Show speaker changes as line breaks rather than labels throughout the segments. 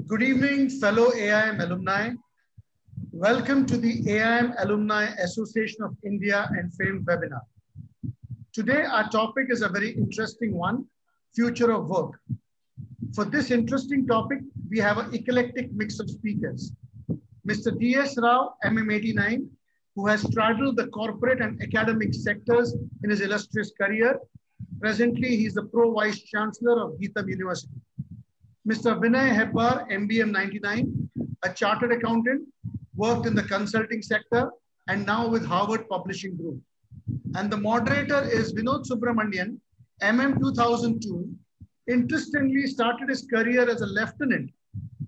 Good evening, fellow AIM alumni. Welcome to the AIM Alumni Association of India and FAME webinar. Today, our topic is a very interesting one, future of work. For this interesting topic, we have an eclectic mix of speakers. Mr. D.S. Rao, MM89, who has straddled the corporate and academic sectors in his illustrious career. Presently, he is the Pro Vice Chancellor of Geetham University. Mr. Vinay Hebbar, MBM 99, a chartered accountant, worked in the consulting sector and now with Harvard Publishing Group. And the moderator is Vinod Subramanian, MM 2002, interestingly started his career as a lieutenant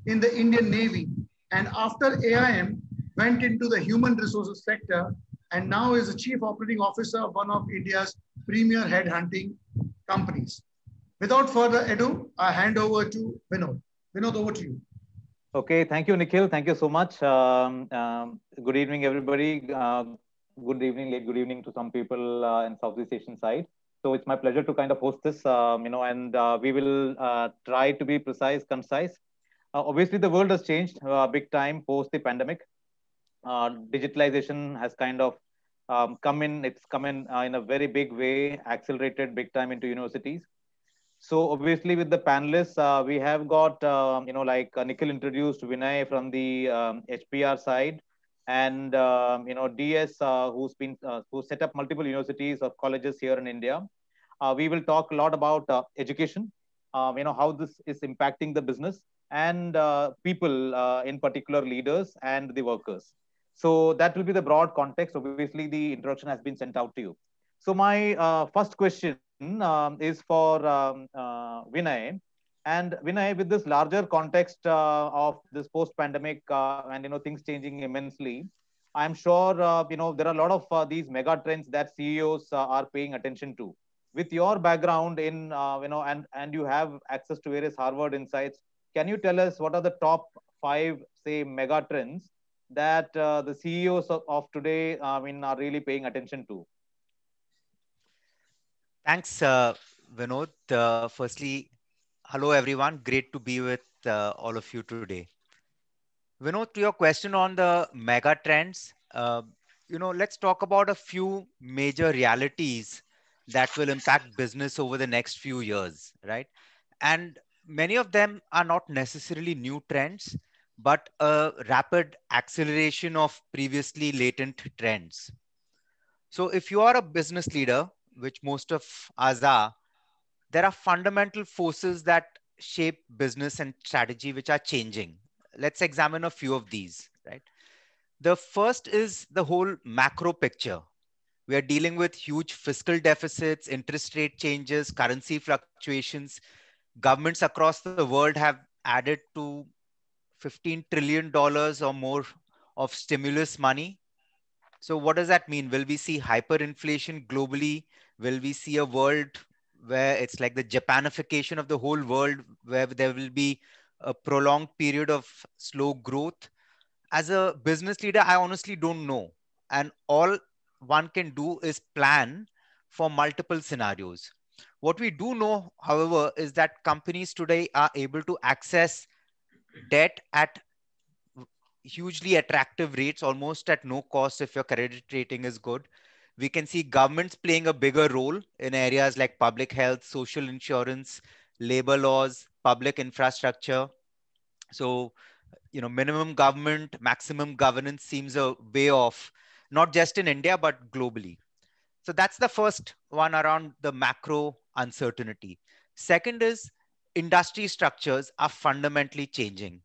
in the Indian Navy and after AIM went into the human resources sector and now is the Chief Operating Officer of one of India's premier headhunting companies. Without further ado, I hand over to Vinod. Vinod, over to you.
Okay, thank you, Nikhil. Thank you so much. Good evening, everybody. Good evening, late good evening to some people in Southeast Asian side. So it's my pleasure to kind of host this, and we will try to be precise, concise. Obviously, the world has changed big time post the pandemic. Digitalization has kind of come in. It's come in a very big way, accelerated big time into universities. So obviously with the panelists, we have got, like Nikhil introduced Vinay from the HPR side and, DS who set up multiple universities or colleges here in India. We will talk a lot about education, how this is impacting the business and people, in particular leaders and the workers. So that will be the broad context. Obviously the introduction has been sent out to you. So my first question is for Vinay. And Vinay, with this larger context of this post-pandemic and things changing immensely, I'm sure there are a lot of these mega trends that CEOs are paying attention to. With your background in and you have access to various Harvard insights, can you tell us what are the top 5, say, mega trends that the CEOs of today are really paying attention to?
Thanks, Vinod. Firstly, hello, everyone. Great to be with all of you today. Vinod, to your question on the mega trends, let's talk about a few major realities that will impact business over the next few years, right? And many of them are not necessarily new trends, but a rapid acceleration of previously latent trends. So if you are a business leader, which most of us are, there are fundamental forces that shape business and strategy which are changing. Let's examine a few of these, right? The first is the whole macro picture. We are dealing with huge fiscal deficits, interest rate changes, currency fluctuations. Governments across the world have added to $15 trillion or more of stimulus money. So what does that mean? Will we see hyperinflation globally? Will we see a world where it's like the Japanification of the whole world, where there will be a prolonged period of slow growth? As a business leader, I honestly don't know. And all one can do is plan for multiple scenarios. What we do know, however, is that companies today are able to access debt at hugely attractive rates, almost at no cost if your credit rating is good. We can see governments playing a bigger role in areas like public health, social insurance, labor laws, public infrastructure. So, minimum government, maximum governance seems a way off, not just in India, but globally. So that's the first one around the macro uncertainty. Second is industry structures are fundamentally changing.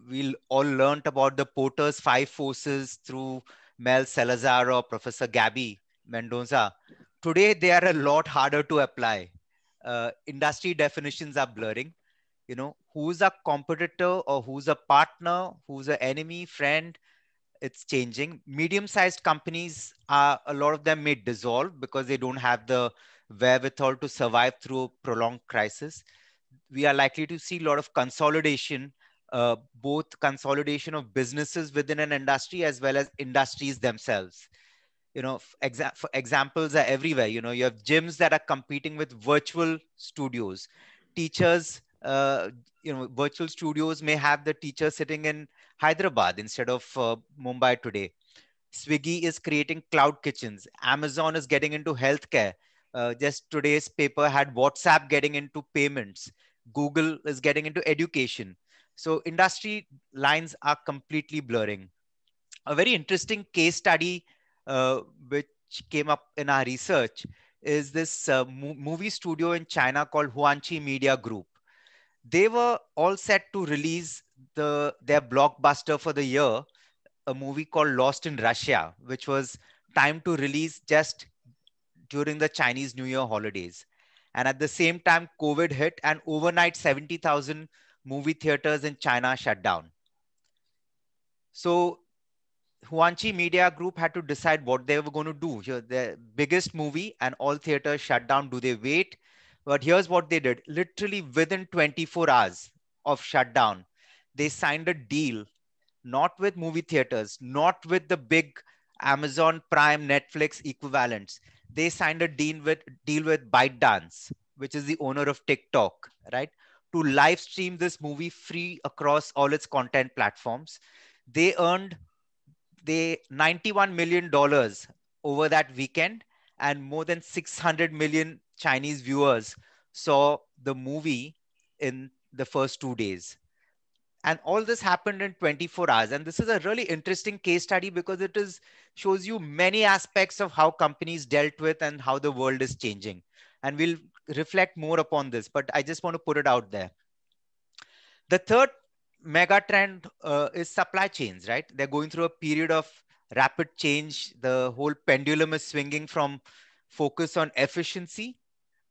We all learned about the Porter's 5 forces through Mel Salazar or Professor Gabby Mendoza. Today, they are a lot harder to apply. Industry definitions are blurring. Who's a competitor or who's a partner, who's an enemy, friend, it's changing. Medium-sized companies, a lot of them may dissolve because they don't have the wherewithal to survive through a prolonged crisis. We are likely to see a lot of consolidation, both consolidation of businesses within an industry as well as industries themselves. Examples are everywhere. You have gyms that are competing with virtual studios, teachers uh, virtual studios may have the teacher sitting in Hyderabad instead of Mumbai today. Swiggy is creating cloud kitchens. Amazon is getting into healthcare. Just today's paper had WhatsApp getting into payments. Google is getting into education. So industry lines are completely blurring. A very interesting case study which came up in our research is this movie studio in China called Huanchi Media Group. They were all set to release their blockbuster for the year, a movie called Lost in Russia, which was timed to release just during the Chinese New Year holidays. And at the same time, COVID hit, and overnight 70,000 movie theaters in China shut down. So Huanchi Media Group had to decide what they were going to do. Here, the biggest movie and all theaters shut down. Do they wait? But here's what they did. Literally within 24 hours of shutdown, they signed a deal, not with movie theaters, not with the big Amazon Prime, Netflix equivalents. They signed a deal with ByteDance, which is the owner of TikTok, right? To live stream this movie free across all its content platforms. They earned $91 million over that weekend, and more than 600 million Chinese viewers saw the movie in the first 2 days. And all this happened in 24 hours. And this is a really interesting case study because it shows you many aspects of how companies dealt with and how the world is changing. And we'll reflect more upon this, but I just want to put it out there. The third mega trend is supply chains, right? They're going through a period of rapid change. The whole pendulum is swinging from focus on efficiency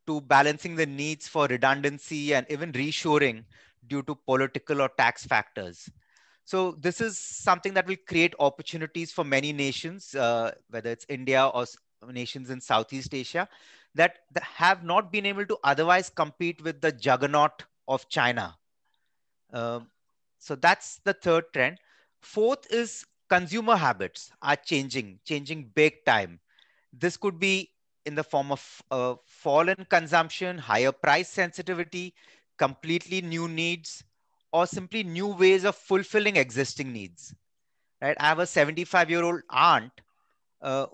to balancing the needs for redundancy and even reshoring due to political or tax factors. So this is something that will create opportunities for many nations, whether it's India or nations in Southeast Asia, that have not been able to otherwise compete with the juggernaut of China. So that's the third trend. Fourth is consumer habits are changing big time. This could be in the form of fall in consumption, higher price sensitivity, completely new needs, or simply new ways of fulfilling existing needs. Right? I have a 75-year-old aunt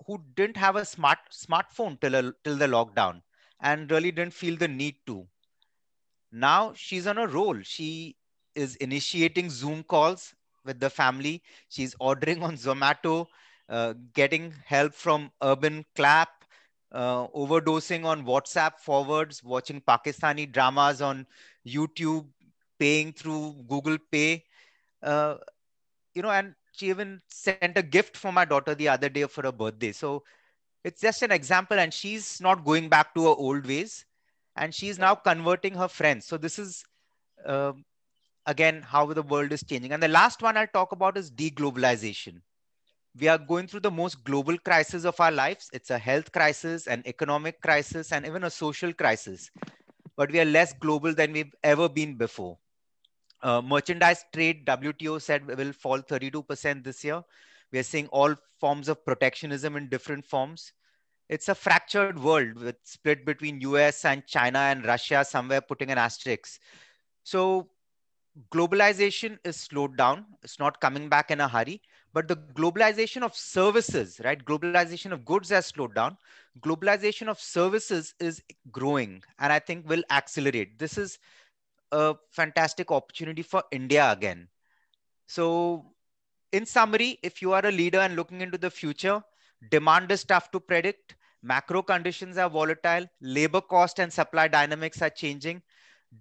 who didn't have a smartphone till the lockdown and really didn't feel the need to. Now she's on a roll. She is initiating Zoom calls with the family. She's ordering on Zomato, getting help from Urban Clap, overdosing on WhatsApp forwards, watching Pakistani dramas on YouTube, paying through Google Pay. Uh, and she even sent a gift for my daughter the other day for her birthday. So it's just an example, and she's not going back to her old ways, and she's now converting her friends. So this is uh, again how the world is changing. And the last one I'll talk about is deglobalization. We are going through the most global crisis of our lives. It's a health crisis, an economic crisis, and even a social crisis. But we are less global than we've ever been before. Merchandise trade, WTO said, will fall 32% this year. We are seeing all forms of protectionism in different forms. It's a fractured world with split between US and China and Russia somewhere putting an asterisk. So globalization is slowed down. It's not coming back in a hurry, but the globalization of services, right? Globalization of goods has slowed down. Globalization of services is growing, and I think will accelerate. This is a fantastic opportunity for India again. So in summary, if you are a leader and looking into the future, demand is tough to predict. Macro conditions are volatile. Labor cost and supply dynamics are changing.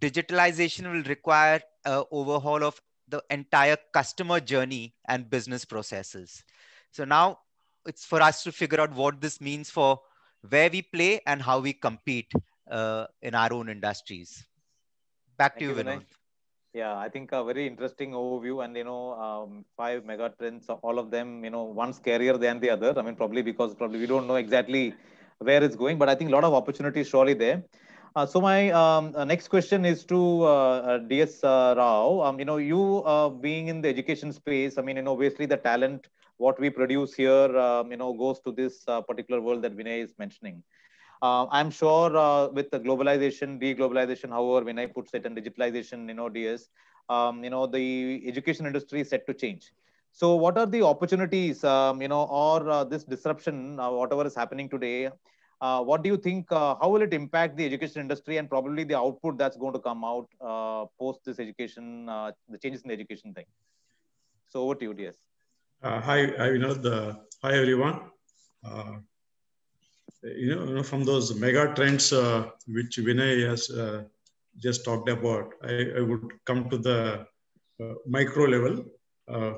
Digitalization will require an overhaul of the entire customer journey and business processes. So now it's for us to figure out what this means for where we play and how we compete in our own industries. Back to
Thank
you,
you, Vinay.
Vinod.
Yeah, I think a very interesting overview, and five mega trends, all of them, one scarier than the other. I mean, probably because probably we don't know exactly where it's going, but I think a lot of opportunities surely there. So my next question is to DS Rao. You being in the education space, I mean, obviously the talent what we produce here, goes to this particular world that Vinay is mentioning. I'm sure with the globalization, deglobalization, however Vinay puts it, and digitalization, DS, the education industry is set to change. So what are the opportunities, or this disruption, whatever is happening today? What do you think? How will it impact the education industry and probably the output that's going to come out post this education, the changes in the education thing? So over to you, DS.
Hi, Vinod. Hi, everyone. Uh, from those mega trends which Vinay has just talked about, I would come to the micro level, uh,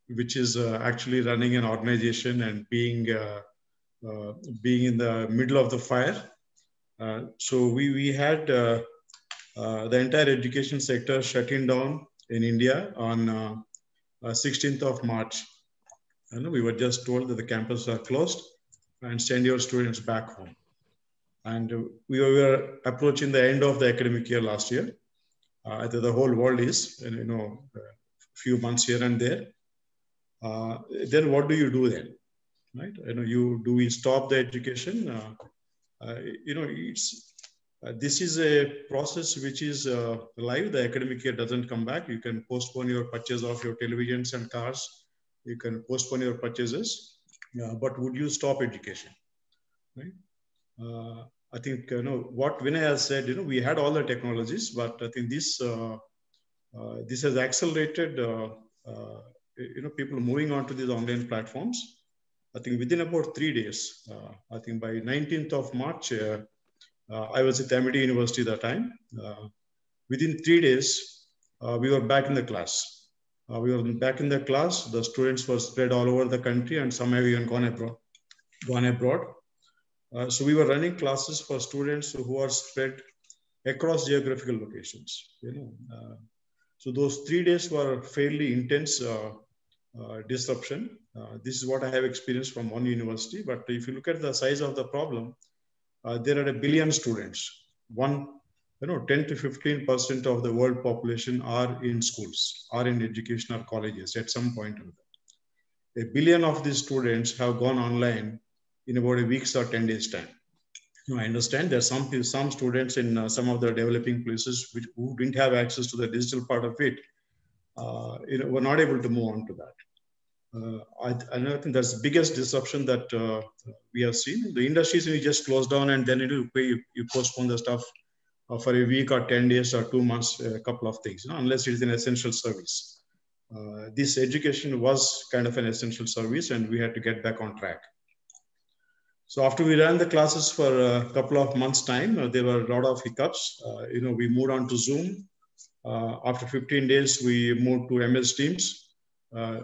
which is actually running an organization and being in the middle of the fire. So we had the entire education sector shutting down in India on 16th of March. We were just told that the campuses are closed and send your students back home. And we were approaching the end of the academic year last year. The whole world is, a few months here and there. Then what do you do then, right? Do we stop the education? This is a process which is live. The academic year doesn't come back. You can postpone your purchase of your televisions and cars. You can postpone your purchases, but would you stop education, right? I think what Vinay has said. We had all the technologies, but I think this has accelerated. People moving on to these online platforms. I think within about 3 days. I think by 19th of March, I was at Amity University that time. Within 3 days, we were back in the class. We were back in the class. The students were spread all over the country, and some have even gone abroad. So we were running classes for students who are spread across geographical locations. So those 3 days were fairly intense disruption. This is what I have experienced from one university. But if you look at the size of the problem, there are 1 billion students. 10 to 15% of the world population are in schools, are in educational colleges at some point. 1 billion of these students have gone online in about a week's or 10 days time. I understand there are some students in some of the developing places who didn't have access to the digital part of it, were not able to move on to that. I think that's the biggest disruption that we have seen. The industries will just close down, and then you postpone the stuff for a week or 10 days or 2 months, a couple of things, unless it is an essential service. This education was kind of an essential service, and we had to get back on track. So after we ran the classes for a couple of months' time, there were a lot of hiccups. We moved on to Zoom. After 15 days, we moved to MS Teams. I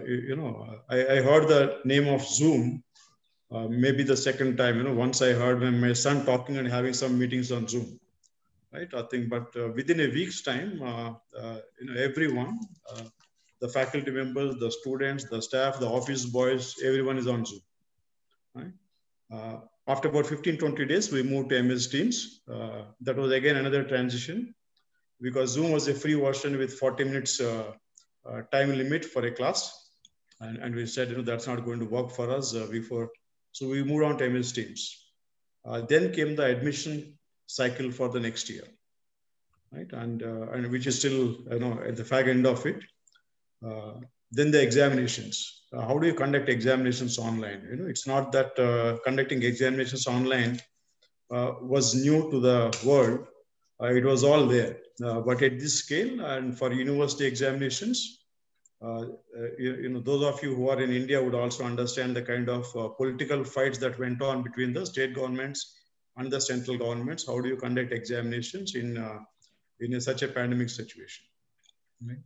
heard the name of Zoom maybe the second time. Once I heard my son talking and having some meetings on Zoom, right? I think, but within a week's time, everyone, the faculty members, the students, the staff, the office boys, everyone is on Zoom, right? After about 15-20 days, we moved to MS Teams. That was again another transition, because Zoom was a free version with 40 minutes time limit for a class. And we said, that's not going to work for us before. So we moved on to MS Teams. Then came the admission cycle for the next year, right? And which is still, at the fag end of it. Then the examinations. How do you conduct examinations online? It's not that conducting examinations online was new to the world. It was all there. But at this scale, and for university examinations, those of you who are in India would also understand the kind of political fights that went on between the state governments and the central governments. How do you conduct examinations in such a pandemic situation? Right?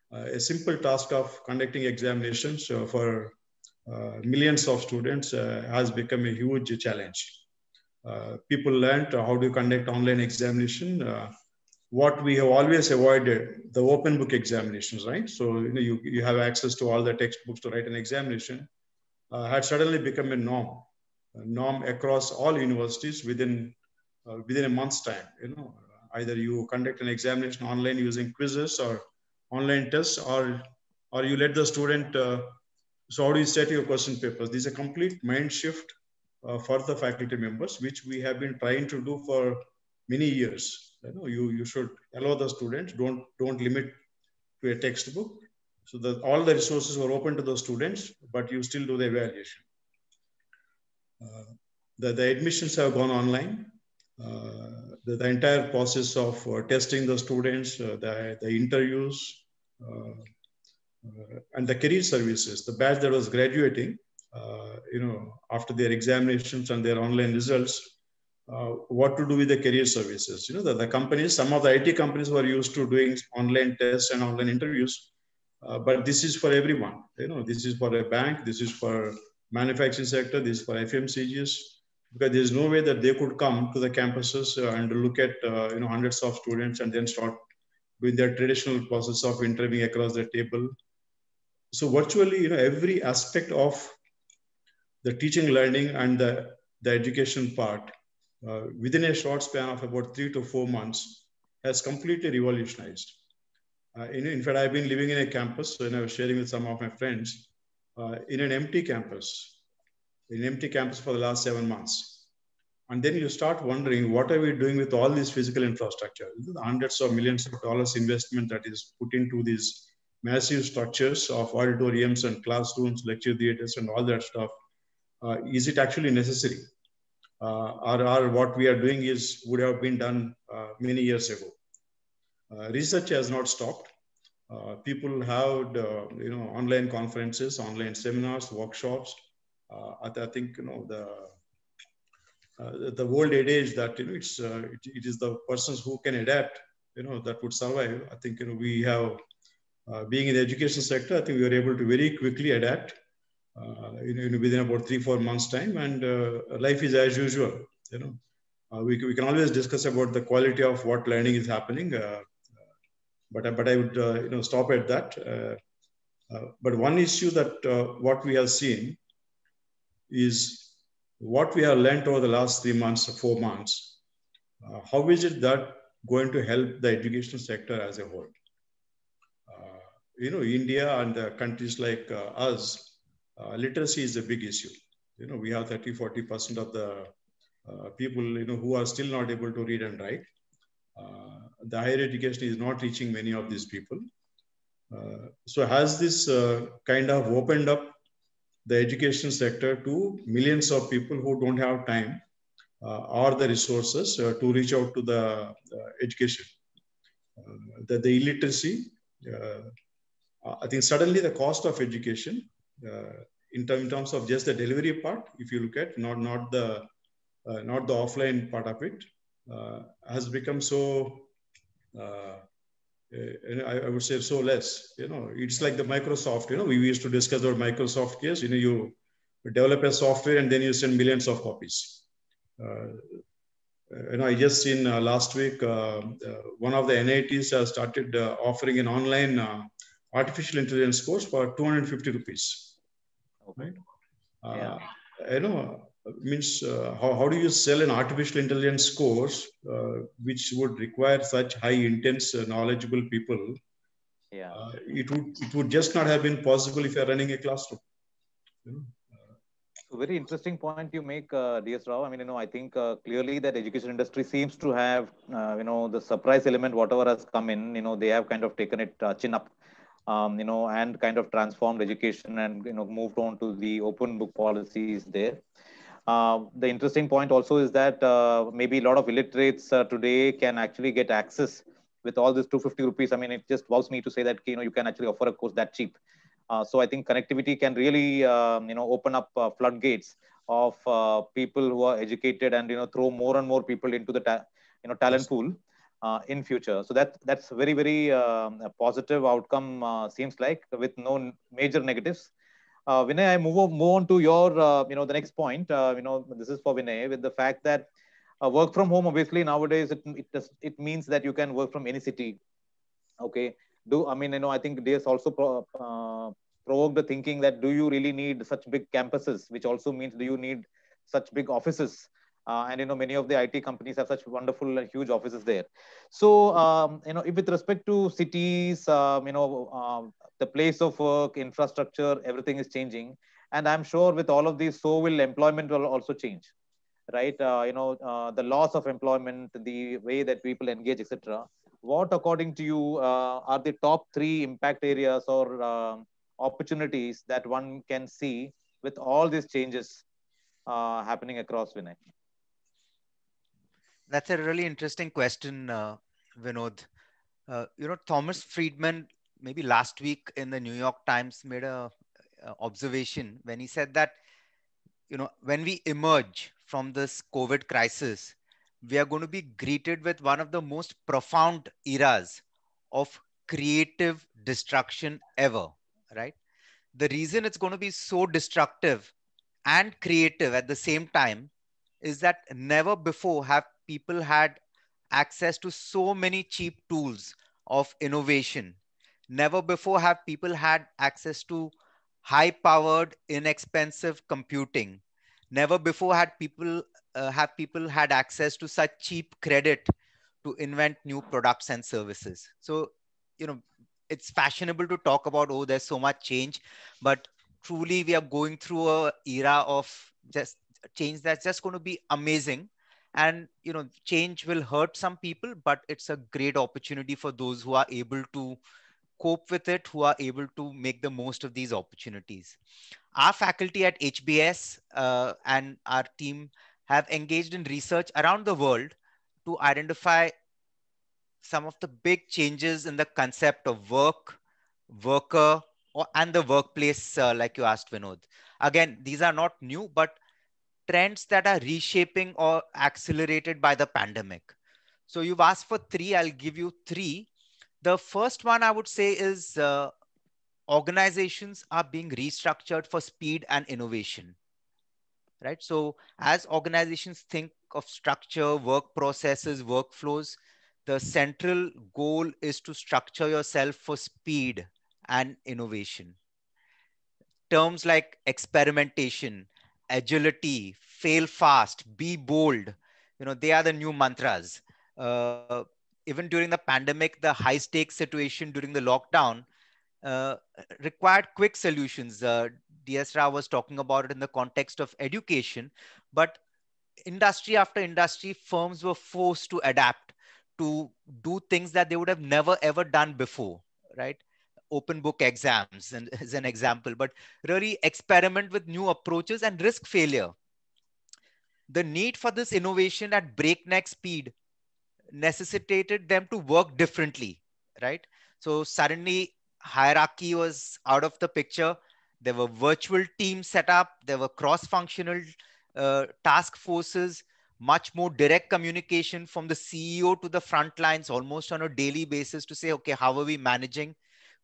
A simple task of conducting examinations for millions of students has become a huge challenge. People learned how to conduct online examination. What we have always avoided, the open book examinations, right? So you have access to all the textbooks to write an examination, had suddenly become a norm across all universities within a month's time. Either you conduct an examination online using quizzes or online tests, or you let the student. So how do you set your question papers? This is a complete mind shift for the faculty members, which we have been trying to do for many years. You should allow the students, don't limit to a textbook. So that all the resources were open to the students, but you still do the evaluation. The admissions have gone online. The entire process of testing the students, the interviews, and the career services, the batch that was graduating, after their examinations and their online results, what to do with the career services. The companies, some of the IT companies were used to doing online tests and online interviews, but this is for everyone. This is for a bank, this is for manufacturing sector, this is for FMCGs, because there's no way that they could come to the campuses and look at hundreds of students and then start doing their traditional process of interviewing across the table. So virtually, every aspect of the teaching, learning, and the education part within a short span of about 3 to 4 months has completely revolutionized. In fact, I've been living in a campus, and I was sharing with some of my friends, in an empty campus for the last 7 months. And then you start wondering, what are we doing with all this physical infrastructure? The hundreds of millions of dollars investment that is put into these massive structures of auditoriums and classrooms, lecture theaters, and all that stuff. Is it actually necessary? Or what we are doing would have been done many years ago. Research has not stopped. People have online conferences, online seminars, workshops. I think the world age that it is the persons who can adapt that would survive. I think we have being in the education sector, I think we were able to very quickly adapt within about 3-4 months time, and life is as usual. We can always discuss about the quality of what learning is happening, but I would stop at that. But one issue that what we have seen is what we have learned over the last 3 months or 4 months. How is it that going to help the education sector as a whole? India and countries like us, literacy is a big issue. We have 30-40% of the people who are still not able to read and write. The higher education is not reaching many of these people. So has this kind of opened up the education sector to millions of people who don't have time or the resources to reach out to the education. The illiteracy, I think suddenly the cost of education in terms of just the delivery part, if you look at not the offline part of it, has become so I would say so less. It's like the Microsoft. We used to discuss about Microsoft case. You develop a software and then you send millions of copies. I just seen last week one of the NITs started offering an online artificial intelligence course for 250 rupees. Right? Means how do you sell an artificial intelligence course which would require such high intense knowledgeable people? It would just not have been possible if you're running a classroom.
Very interesting point you make, DS Rao. I mean, I think clearly that education industry seems to have the surprise element, whatever has come in, they have kind of taken it chin up, and kind of transformed education and moved on to the open book policies there. The interesting point also is that maybe a lot of illiterates today can actually get access with all this 250 rupees. I mean, it just wows me to say that you can actually offer a course that cheap. So I think connectivity can really open up floodgates of people who are educated and throw more and more people into the talent pool in future. So that's very, very positive outcome seems like, with no major negatives. Vinay, I move on to your, the next point. This is for Vinay, with the fact that work from home, obviously nowadays it means that you can work from any city. Okay. I think DS also provoked the thinking that do you really need such big campuses, which also means do you need such big offices? And many of the IT companies have such wonderful and huge offices there. So if with respect to cities, the place of work, infrastructure, everything is changing. And I'm sure with all of these, so will employment will also change, right? The loss of employment, the way that people engage, etc. What, according to you, are the top three impact areas or opportunities that one can see with all these changes happening across, Vinay?
That's a really interesting question, Vinod. Thomas Friedman, maybe last week in the New York Times, made a observation when he said that, when we emerge from this COVID crisis, we are going to be greeted with one of the most profound eras of creative destruction ever, right? The reason it's going to be so destructive and creative at the same time is that never before have people had access to so many cheap tools of innovation. Never before have people had access to high powered, inexpensive computing. Never before had people had access to such cheap credit to invent new products and services. So, you know, it's fashionable to talk about, oh, there's so much change, but truly we are going through a era of just change that's just going to be amazing. And change will hurt some people, but it's a great opportunity for those who are able to cope with it, who are able to make the most of these opportunities. Our faculty at HBS and our team have engaged in research around the world to identify some of the big changes in the concept of work, worker, and the workplace, like you asked, Vinod. Again, these are not new, but trends that are reshaping or accelerated by the pandemic. So you've asked for three, I'll give you three. The first one I would say is organizations are being restructured for speed and innovation, right? So as organizations think of structure, work processes, workflows, the central goal is to structure yourself for speed and innovation. Terms like experimentation, agility, fail fast, be bold, they are the new mantras. Even during the pandemic, the high stakes situation during the lockdown uh, required quick solutions. DS Rao was talking about it in the context of education, but industry after industry, firms were forced to adapt to do things that they would have never ever done before, right? Open book exams and as an example, but really experiment with new approaches and risk failure. The need for this innovation at breakneck speed necessitated them to work differently, right? So suddenly hierarchy was out of the picture. There were virtual teams set up. There were cross-functional task forces, much more direct communication from the CEO to the front lines almost on a daily basis to say, okay, how are we managing?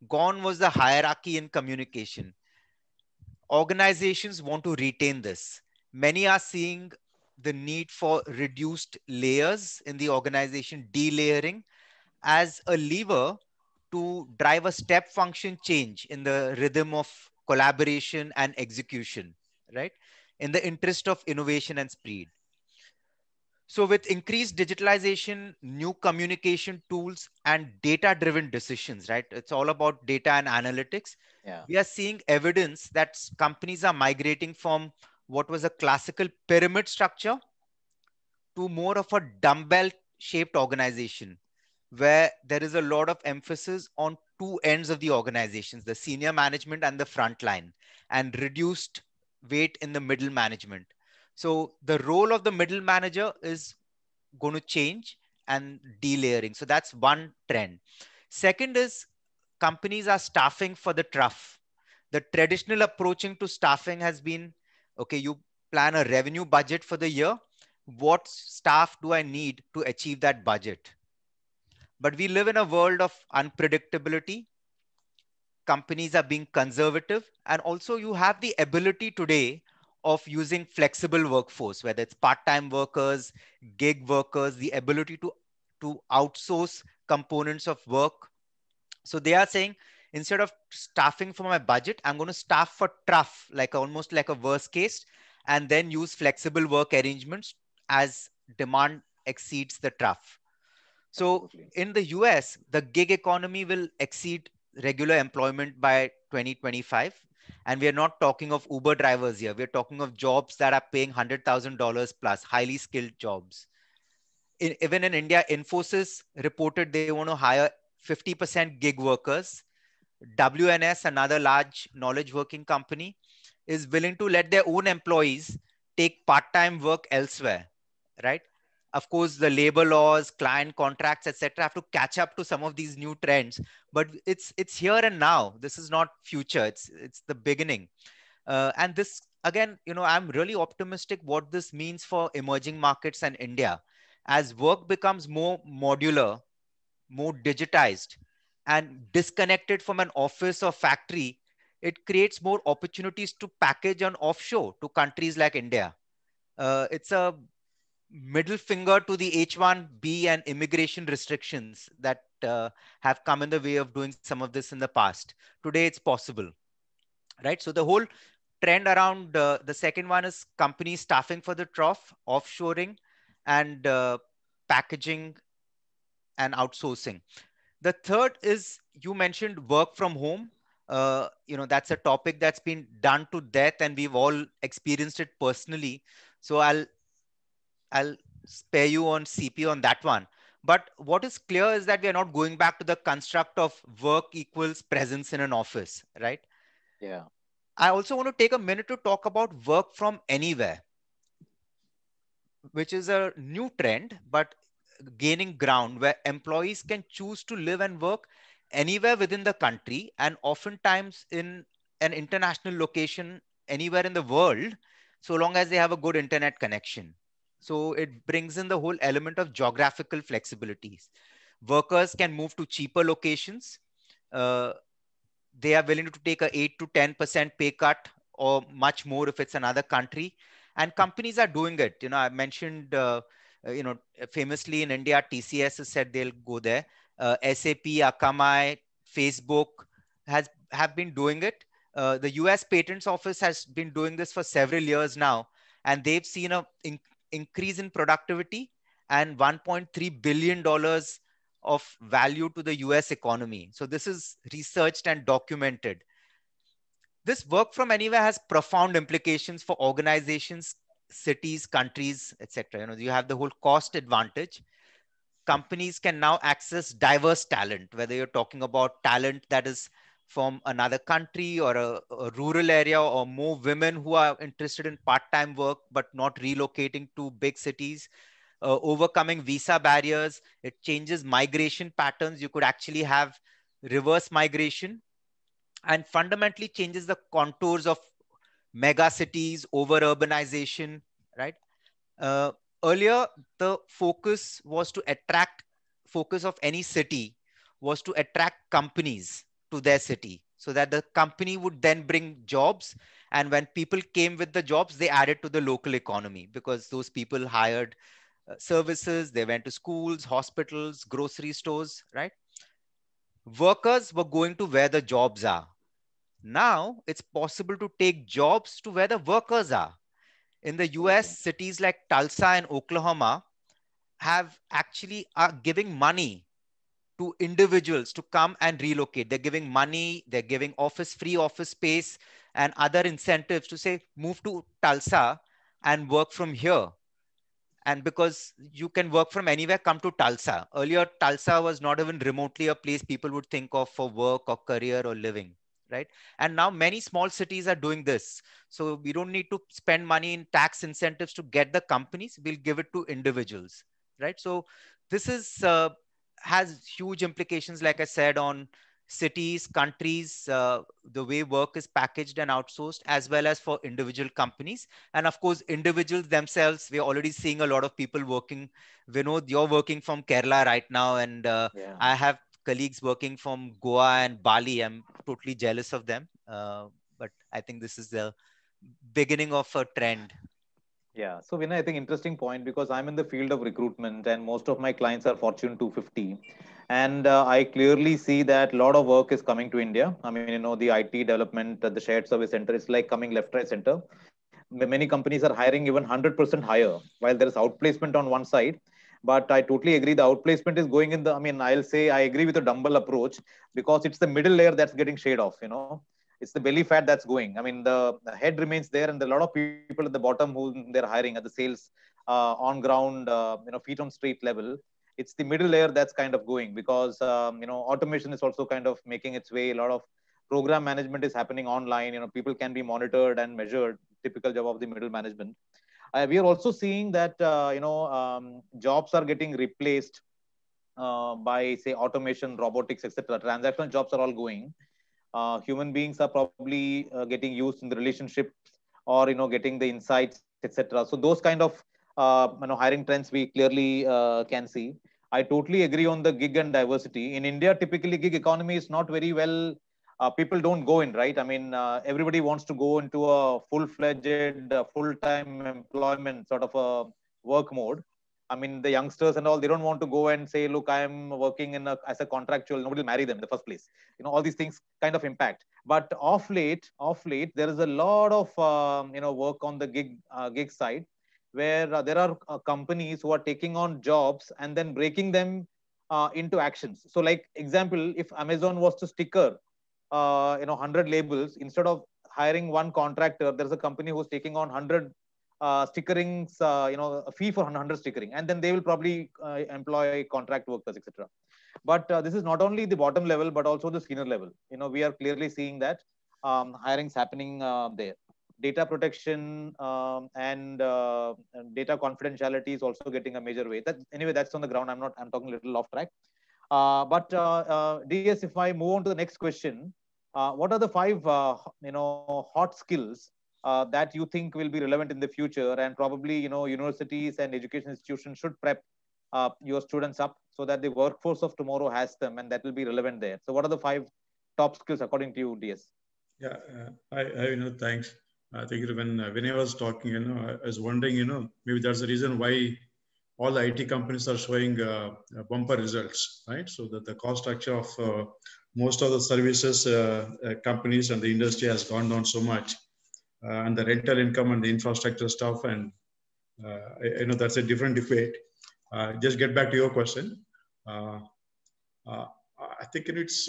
Gone was the hierarchy in communication. Organizations want to retain this. Many are seeing the need for reduced layers in the organization, delayering, as a lever to drive a step function change in the rhythm of collaboration and execution, right? In the interest of innovation and speed. So with increased digitalization, new communication tools and data-driven decisions, right? It's all about data and analytics.
Yeah.
We are seeing evidence that companies are migrating from what was a classical pyramid structure to more of a dumbbell shaped organization where there is a lot of emphasis on two ends of the organizations, the senior management and the front line, and reduced weight in the middle management. So the role of the middle manager is going to change and delayering. So that's one trend. Second is companies are staffing for the trough. The traditional approaching to staffing has been, okay, you plan a revenue budget for the year. What staff do I need to achieve that budget? But we live in a world of unpredictability. Companies are being conservative. And also you have the ability today of using flexible workforce, whether it's part-time workers, gig workers, the ability to outsource components of work. So they are saying, instead of staffing for my budget, I'm going to staff for trough, like almost like a worst case, and then use flexible work arrangements as demand exceeds the trough. So
Absolutely.
in the US, the gig economy will exceed regular employment by 2025. And we are not talking of Uber drivers here. We're talking of jobs that are paying $100,000 plus, highly skilled jobs. Even in India, Infosys reported they want to hire 50% gig workers. WNS, another large knowledge working company, is willing to let their own employees take part-time work elsewhere, right? Of course, the labor laws, client contracts, etc., have to catch up to some of these new trends. But it's here and now. This is not future. It's the beginning. And this again, I'm really optimistic what this means for emerging markets and India, as work becomes more modular, more digitized, and disconnected from an office or factory. It creates more opportunities to package and offshore to countries like India. It's a middle finger to the H-1B and immigration restrictions that have come in the way of doing some of this in the past. Today, it's possible, right? So the whole trend around the second one is companies staffing for the trough, offshoring, and packaging and outsourcing. The third is, you mentioned work from home. That's a topic that's been done to death, and we've all experienced it personally. So I'll spare you on CP on that one. But what is clear is that we are not going back to the construct of work equals presence in an office, right?
Yeah.
I also want to take a minute to talk about work from anywhere, which is a new trend, but gaining ground, where employees can choose to live and work anywhere within the country, and oftentimes in an international location anywhere in the world, so long as they have a good internet connection. So it brings in the whole element of geographical flexibilities. Workers can move to cheaper locations. Uh, they are willing to take a 8 to 10% pay cut, or much more if it's another country. And companies are doing it. I mentioned, famously in India, TCS has said they'll go there. SAP, Akamai, Facebook have been doing it. The US Patents Office has been doing this for several years now, and they've seen a increase in productivity and $1.3 billion of value to the US economy. So this is researched and documented. This work from anywhere has profound implications for organizations, cities, countries, etc. You have the whole cost advantage. Companies can now access diverse talent, whether you're talking about talent that is from another country or a rural area, or more women who are interested in part-time work but not relocating to big cities. Overcoming visa barriers, it changes migration patterns. You could actually have reverse migration, and fundamentally changes the contours of mega cities, over urbanization, right? Uh, Earlier, the focus of any city was to attract companies to their city, so that the company would then bring jobs. And when people came with the jobs, they added to the local economy, because those people hired services, they went to schools, hospitals, grocery stores, right? Workers were going to where the jobs are. Now it's possible to take jobs to where the workers are. In the US, cities like Tulsa and Oklahoma are giving money to individuals to come and relocate. They're giving money, they're giving free office space and other incentives to say, move to Tulsa and work from here. And because you can work from anywhere, come to Tulsa. Earlier, Tulsa was not even remotely a place people would think of for work or career or living, right? And now many small cities are doing this. So we don't need to spend money in tax incentives to get the companies. We'll give it to individuals, right? So this has huge implications, like I said, on cities, countries, the way work is packaged and outsourced, as well as for individual companies. And of course, individuals themselves, we're already seeing a lot of people working. Vinod, you're working from Kerala right now, and I have colleagues working from Goa and Bali. I'm totally jealous of them. But I think this is the beginning of a trend.
Yeah. So, Vinay, I think interesting point, because I'm in the field of recruitment and most of my clients are Fortune 250. And I clearly see that a lot of work is coming to India. I mean, the IT development, the shared service center, it's like coming left, right, center. Many companies are hiring even 100% higher, while there is outplacement on one side. But I totally agree. The outplacement is going in I'll say I agree with the dumbbell approach, because it's the middle layer that's getting shade off. It's the belly fat that's going. I mean, the head remains there, and there are a lot of people at the bottom who they're hiring at the sales on ground, feet on street level. It's the middle layer that's kind of going, because automation is also kind of making its way. A lot of program management is happening online. People can be monitored and measured. Typical job of the middle management. We are also seeing that jobs are getting replaced by, say, automation, robotics, etc. Transactional jobs are all going. Human beings are probably getting used in the relationships, or getting the insights, etc. So those kind of hiring trends we clearly can see. I totally agree on the gig and diversity. In India, typically gig economy is not very well. People don't go in, right? I mean, everybody wants to go into a full-fledged, full-time employment sort of a work mode. I mean, the youngsters and all, they don't want to go and say, look, I'm working as a contractual. Nobody will marry them in the first place. All these things kind of impact. But off late, there is a lot of, work on the gig side, where there are companies who are taking on jobs and then breaking them into actions. So like example, if Amazon was to sticker, 100 labels, instead of hiring one contractor, there's a company who's taking on 100 stickerings, a fee for 100 stickering, and then they will probably employ contract workers, etc. But this is not only the bottom level, but also the senior level. We are clearly seeing that hirings happening there. Data protection and data confidentiality is also getting a major way. Anyway, that's on the ground. I'm talking a little off track. But DS, if I move on to the next question, what are the 5 hot skills that you think will be relevant in the future, and probably universities and education institutions should prep your students up so that the workforce of tomorrow has them, and that will be relevant there. So what are the 5 top skills according to you, DS?
Yeah, thanks. I think when I was talking, I was wondering, maybe that's the reason why all the IT companies are showing bumper results, right? So that the cost structure of most of the services companies and the industry has gone down so much, and the rental income and the infrastructure stuff, and that's a different debate. Just get back to your question. I think it's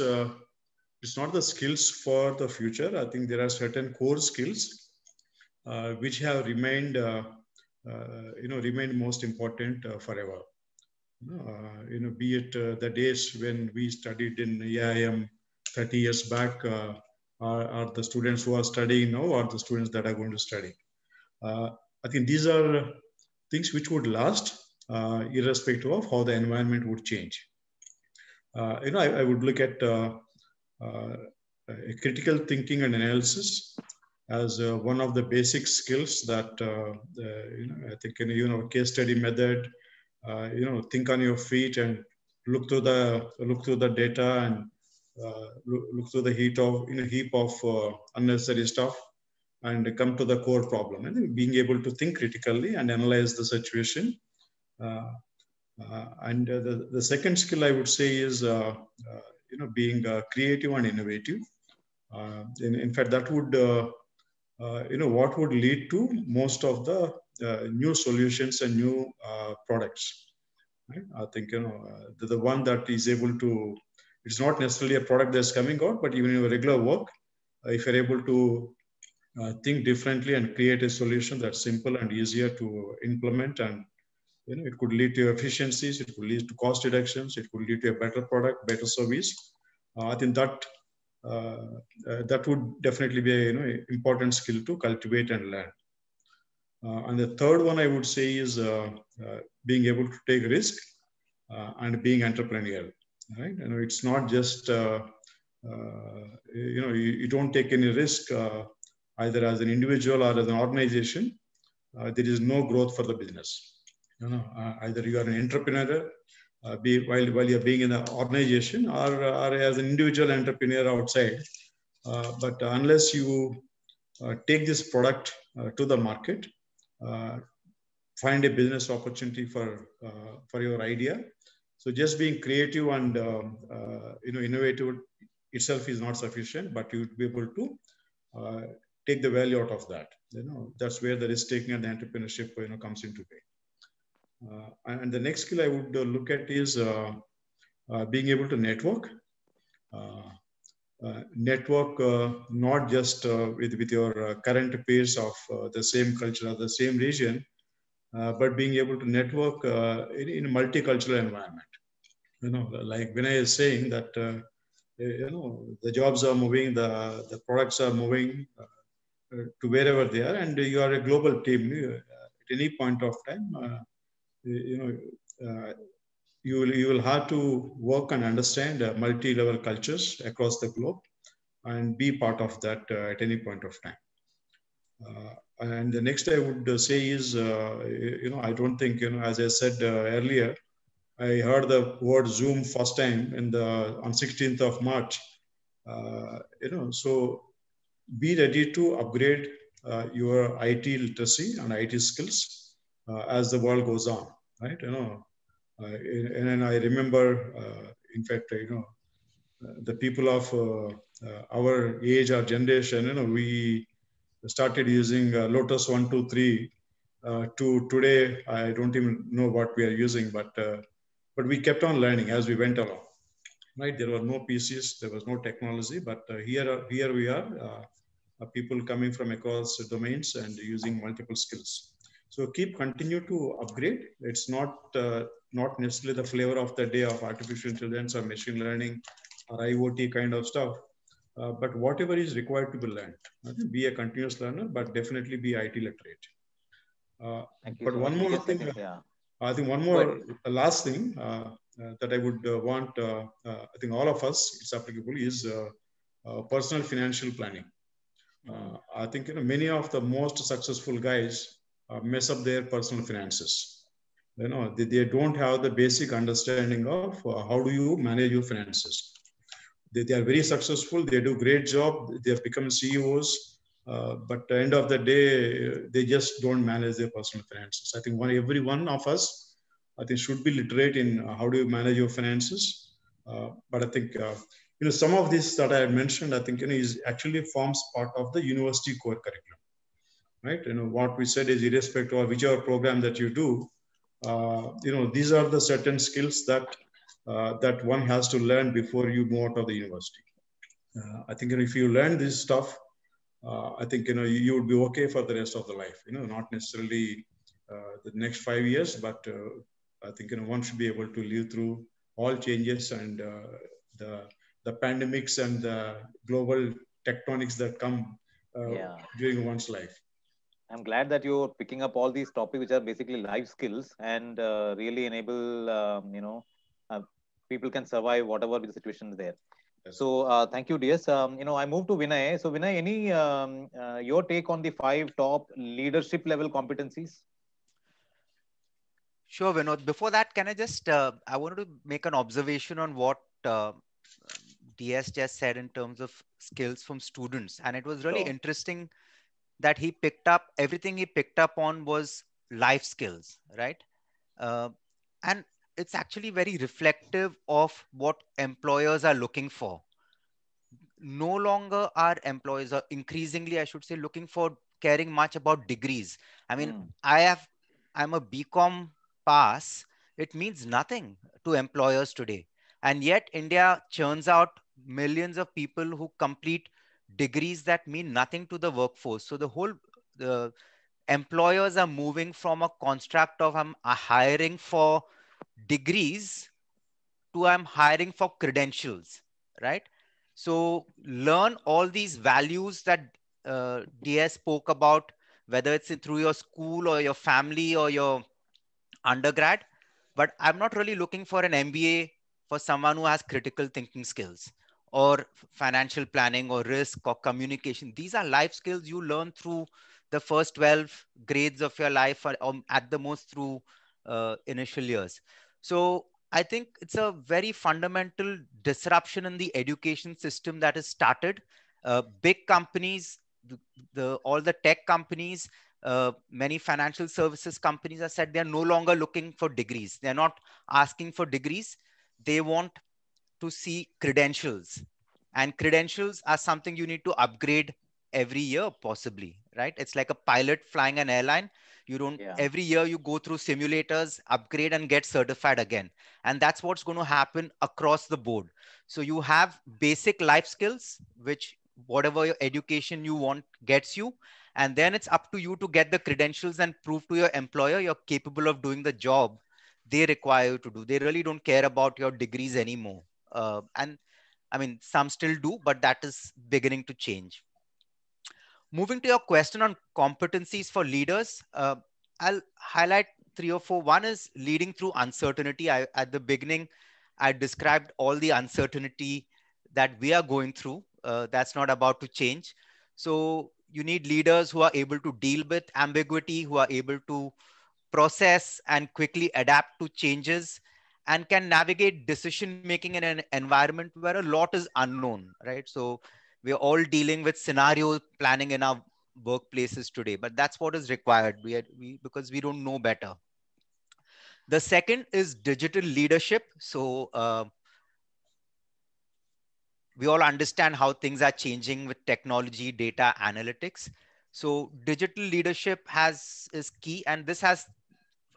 not the skills for the future. I think there are certain core skills which have remained, remained most important forever. Be it the days when we studied in AIM 30 years back, are the students who are studying now, or the students that are going to study. I think these are things which would last, irrespective of how the environment would change. I would look at critical thinking and analysis as one of the basic skills that I think case study method. Think on your feet and look through the data and look through the heap of unnecessary stuff and come to the core problem. And being able to think critically and analyze the situation. And the second skill I would say is being creative and innovative. In fact, that would what would lead to most of the new solutions and new products. Right? I think the one that is able to, it's not necessarily a product that's coming out, but even in your regular work, if you're able to think differently and create a solution that's simple and easier to implement, and it could lead to efficiencies, it could lead to cost reductions, it could lead to a better product, better service. I think that that would definitely be an important skill to cultivate and learn. And the third one I would say is being able to take risk and being entrepreneurial. Right? It's not just you don't take any risk either as an individual or as an organization. There is no growth for the business. Either you are an entrepreneur while you're being in an organization, or as an individual entrepreneur outside. But unless you take this product to the market, find a business opportunity for your idea. So just being creative and innovative itself is not sufficient, but you would be able to take the value out of that. That's where the risk taking and the entrepreneurship comes into play. And the next skill I would look at is being able to network. network not just with your current peers of the same culture or the same region, but being able to network in a multicultural environment. Like Vinay is saying that, the jobs are moving, the products are moving to wherever they are, and you are a global team. At any point of time, you know, you will have to work and understand multi-level cultures across the globe and be part of that at any point of time. And the next I would say is, I don't think, as I said earlier, I heard the word Zoom first time on 16th of March. So be ready to upgrade your IT literacy and IT skills as the world goes on, right? And I remember, in fact, the people of our age or generation, we started using Lotus 123 to today. I don't even know what we are using, but we kept on learning as we went along. Right? There were no PCs, there was no technology, but here we are, people coming from across domains and using multiple skills. So continue to upgrade. It's not necessarily the flavor of the day of artificial intelligence or machine learning or IoT kind of stuff, but whatever is required to be learned. Be a continuous learner, but definitely be IT literate. But one more thing, I think one more last thing that I would want, I think all of us, it's applicable, is personal financial planning. I think many of the most successful guys mess up their personal finances. They don't have the basic understanding of how do you manage your finances. They are very successful. They do great job. They have become CEOs. But at the end of the day, they just don't manage their personal finances. I think every one of us, I think, should be literate in how do you manage your finances. But I think, some of this that I had mentioned, I think, is actually forms part of the university core curriculum, right? What we said is irrespective of whichever program that you do, these are the certain skills that one has to learn before you move out of the university. I think if you learn this stuff, I think you would be okay for the rest of the life. Not necessarily the next 5 years, but I think one should be able to live through all changes and the pandemics and the global tectonics that come during one's life.
I'm glad that you're picking up all these topics, which are basically life skills, and really enable people can survive whatever the situation is there. Yes. So thank you, DS. I move to Vinay. So Vinay, any your take on the 5 top leadership level competencies?
Sure, Vinod. Before that, can I just, I wanted to make an observation on what DS just said in terms of skills from students. And it was really interesting that everything he picked up on was life skills, right? And it's actually very reflective of what employers are looking for. No longer are employers, or increasingly, I should say, looking for caring much about degrees. I mean, I'm a BCom pass. It means nothing to employers today. And yet India churns out millions of people who complete degrees that mean nothing to the workforce. So the employers are moving from a construct of I'm hiring for degrees to I'm hiring for credentials, right? So learn all these values that DS spoke about, whether it's through your school or your family or your undergrad. But I'm not really looking for an MBA for someone who has critical thinking skills or financial planning or risk or communication. These are life skills you learn through the first 12 grades of your life, or at the most through initial years. So I think it's a very fundamental disruption in the education system that has started. Big companies, all the tech companies, many financial services companies have said they're no longer looking for degrees. They're not asking for degrees. They want to see credentials. And credentials are something you need to upgrade every year, possibly, right? It's like a pilot flying an airline. You don't,
Yeah.
every year you go through simulators, upgrade and get certified again. And that's what's going to happen across the board. So you have basic life skills, which whatever your education you want gets you. And then it's up to you to get the credentials and prove to your employer you're capable of doing the job they require you to do. They really don't care about your degrees anymore. And I mean, some still do, but that is beginning to change. Moving to your question on competencies for leaders, I'll highlight three or four. One is leading through uncertainty. At the beginning, I described all the uncertainty that we are going through. That's not about to change. So you need leaders who are able to deal with ambiguity, who are able to process and quickly adapt to changes, and can navigate decision making in an environment where a lot is unknown, right? So we're all dealing with scenario planning in our workplaces today, but that's what is required. Because we don't know better. The second is digital leadership. So we all understand how things are changing with technology, data, analytics. So digital leadership is key, and this has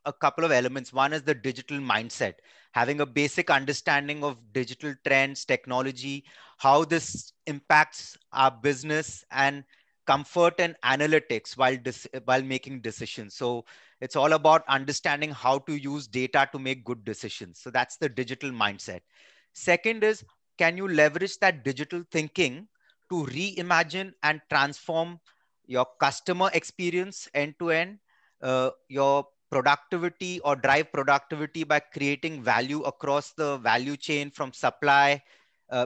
a couple of elements. One is the digital mindset, having a basic understanding of digital trends, technology, how this impacts our business, and comfort and analytics while making decisions. So it's all about understanding how to use data to make good decisions. So that's the digital mindset. Second is, can you leverage that digital thinking to reimagine and transform your customer experience end to end, your productivity or drive productivity by creating value across the value chain from supply,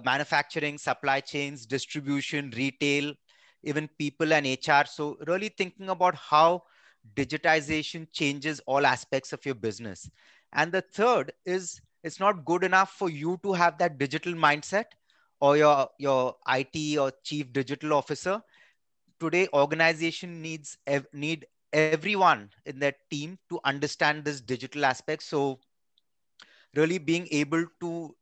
manufacturing, supply chains, distribution, retail, even people and HR. So really thinking about how digitization changes all aspects of your business. And the third is, it's not good enough for you to have that digital mindset or your IT or chief digital officer. Today organization need everyone in that team to understand this digital aspect. So really being able to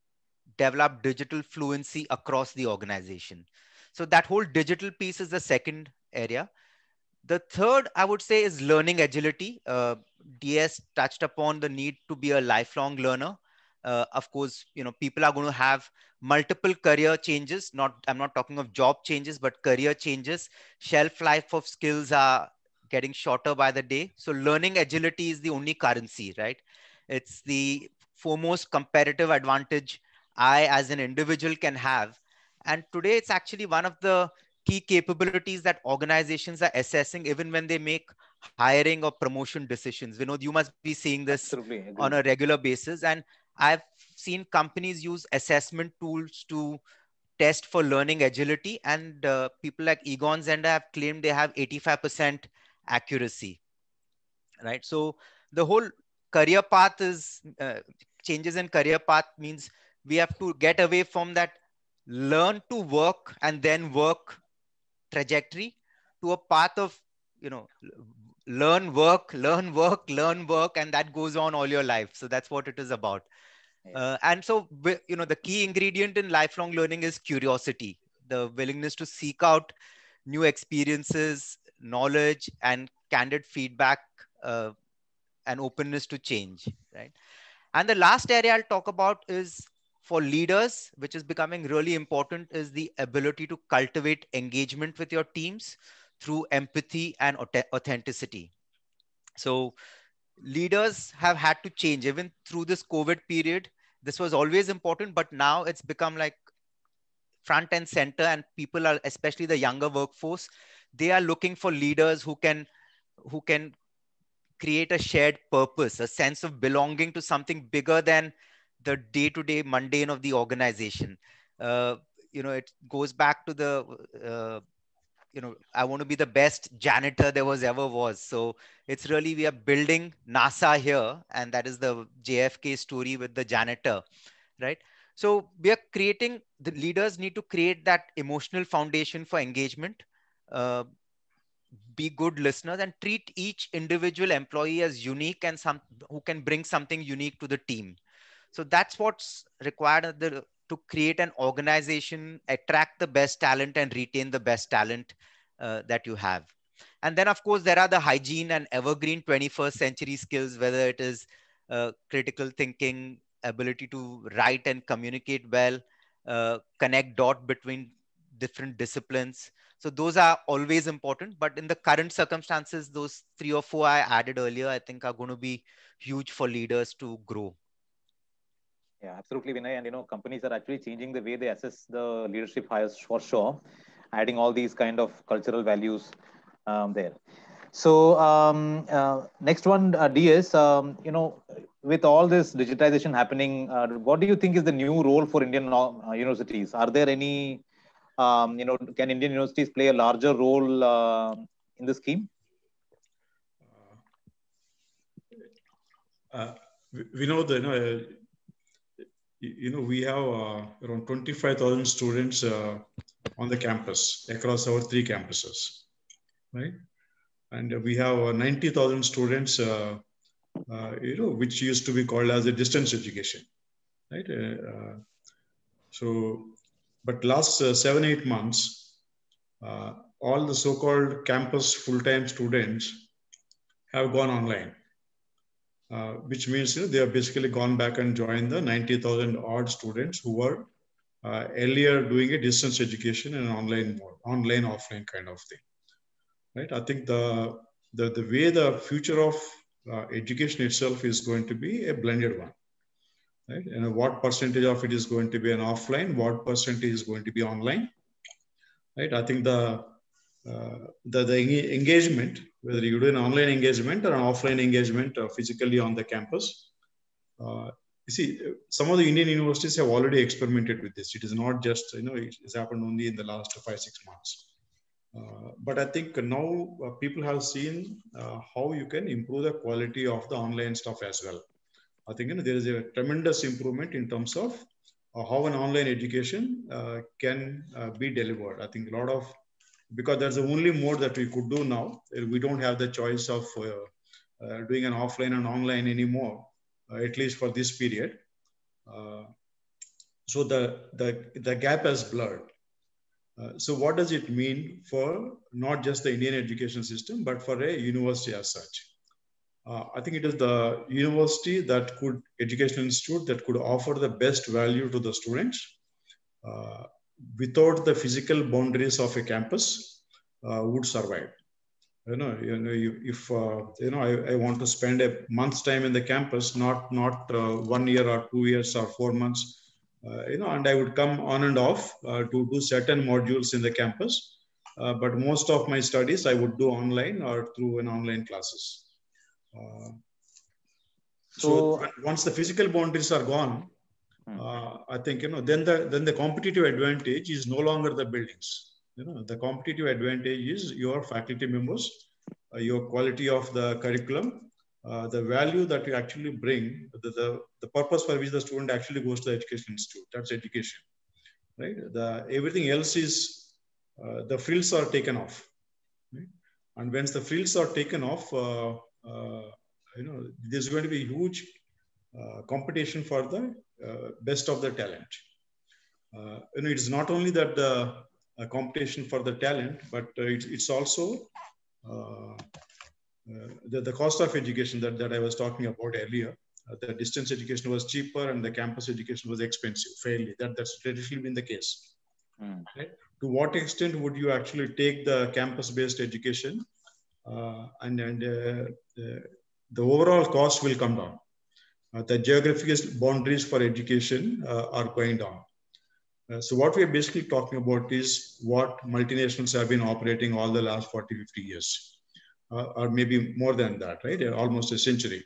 develop digital fluency across the organization. So that whole digital piece is the second area. The third, I would say, is learning agility. DS touched upon the need to be a lifelong learner. Of course, people are going to have multiple career changes. I'm not talking of job changes, but career changes. Shelf life of skills are getting shorter by the day. So learning agility is the only currency, right? It's the foremost competitive advantage I, as an individual, can have. And today, it's actually one of the key capabilities that organizations are assessing even when they make hiring or promotion decisions. Vinod, you must be seeing this on a regular basis. And I've seen companies use assessment tools to test for learning agility. And people like Egon Zehnder have claimed they have 85% accuracy, right? So the whole career path is changes in career path means we have to get away from that learn to work and then work trajectory to a path of, learn work, learn work, learn work, and that goes on all your life. So that's what it is about. And so, the key ingredient in lifelong learning is curiosity, the willingness to seek out new experiences, knowledge, and candid feedback, and openness to change, right? And the last area I'll talk about is for leaders, which is becoming really important, is the ability to cultivate engagement with your teams through empathy and authenticity. So leaders have had to change even through this COVID period. This was always important, but now it's become like front and center, and people are, especially the younger workforce, they are looking for leaders who can create a shared purpose, a sense of belonging to something bigger than the day-to-day mundane of the organization. Uh, it goes back to the, I want to be the best janitor there was. So it's really, we are building NASA here, and that is the JFK story with the janitor, right? So we are creating, the leaders need to create that emotional foundation for engagement. Uh, be good listeners and treat each individual employee as unique and some who can bring something unique to the team. So that's what's required to create an organization, attract the best talent and retain the best talent that you have. And then, of course, there are the hygiene and evergreen 21st century skills, whether it is critical thinking, ability to write and communicate well, connect dot between different disciplines. So those are always important. But in the current circumstances, those 3 or 4 I added earlier, I think are going to be huge for leaders to grow.
Yeah, absolutely, Vinay. And companies are actually changing the way they assess the leadership hires for sure, adding all these kind of cultural values there. So next one, DS, with all this digitization happening, what do you think is the new role for Indian universities? Are there any, can Indian universities play a larger role in the scheme?
We know that, we have around 25,000 students on the campus across our 3 campuses, right? And we have 90,000 students, which used to be called as a distance education, right? But last 7-8 months, all the so-called campus full-time students have gone online. Which means they have basically gone back and joined the 90,000 odd students who were earlier doing a distance education in an online mode, online, offline kind of thing, right? I think the way the future of education itself is going to be a blended one, right? And what percentage of it is going to be an offline, what percentage is going to be online, right? I think the engagement, whether you do an online engagement or an offline engagement physically on the campus, you see, some of the Indian universities have already experimented with this. It is not just, it's happened only in the last 5-6 months. But I think now people have seen how you can improve the quality of the online stuff as well. I think there is a tremendous improvement in terms of how an online education can be delivered. I think a lot of, because that's the only mode that we could do now. We don't have the choice of doing an offline and online anymore, at least for this period. So the gap has blurred. So what does it mean for not just the Indian education system, but for a university as such? I think it is the university that could, educational institute that could offer the best value to the students without the physical boundaries of a campus would survive. If I want to spend a month's time in the campus, not 1 year or 2 years or 4 months, and I would come on and off to do certain modules in the campus. But most of my studies I would do online or through an online classes. So once the physical boundaries are gone, I think then the competitive advantage is no longer the buildings. The competitive advantage is your faculty members, your quality of the curriculum, the value that you actually bring, the purpose for which the student actually goes to the education institute. That's education, right? Everything else is the frills are taken off, right? And once the frills are taken off, there's going to be huge competition for the best of the talent. It's not only that the competition for the talent, but it's also the cost of education that I was talking about earlier. The distance education was cheaper and the campus education was expensive, fairly. That's traditionally been the case. Right? To what extent would you actually take the campus-based education and the overall cost will come down. The geographical boundaries for education are going down. So what we are basically talking about is what multinationals have been operating all the last 40, 50 years, or maybe more than that, right? Almost a century.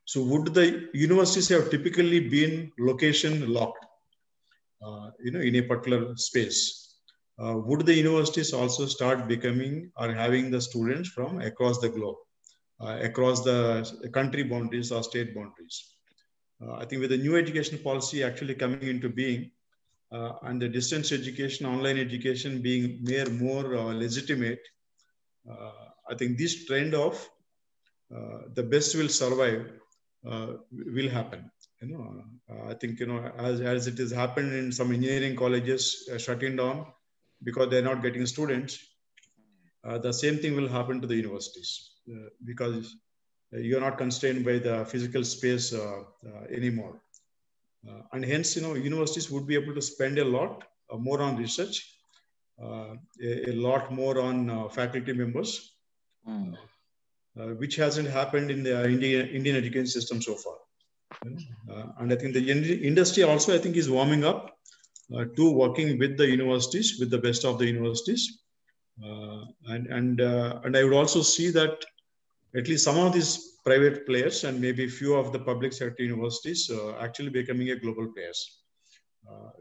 So would the universities have typically been location locked, in a particular space? Would the universities also start becoming or having the students from across the globe, across the country boundaries or state boundaries? I think with the new education policy actually coming into being and the distance education, online education being more legitimate, I think this trend of the best will survive will happen. I think, as it has happened in some engineering colleges shutting down because they're not getting students. the same thing will happen to the universities because you're not constrained by the physical space anymore. And hence, universities would be able to spend a lot more on research, a lot more on faculty members, which hasn't happened in the Indian education system so far. And I think the industry also, I think, is warming up to working with the universities, with the best of the universities. And I would also see that at least some of these private players and maybe few of the public sector universities actually becoming a global players,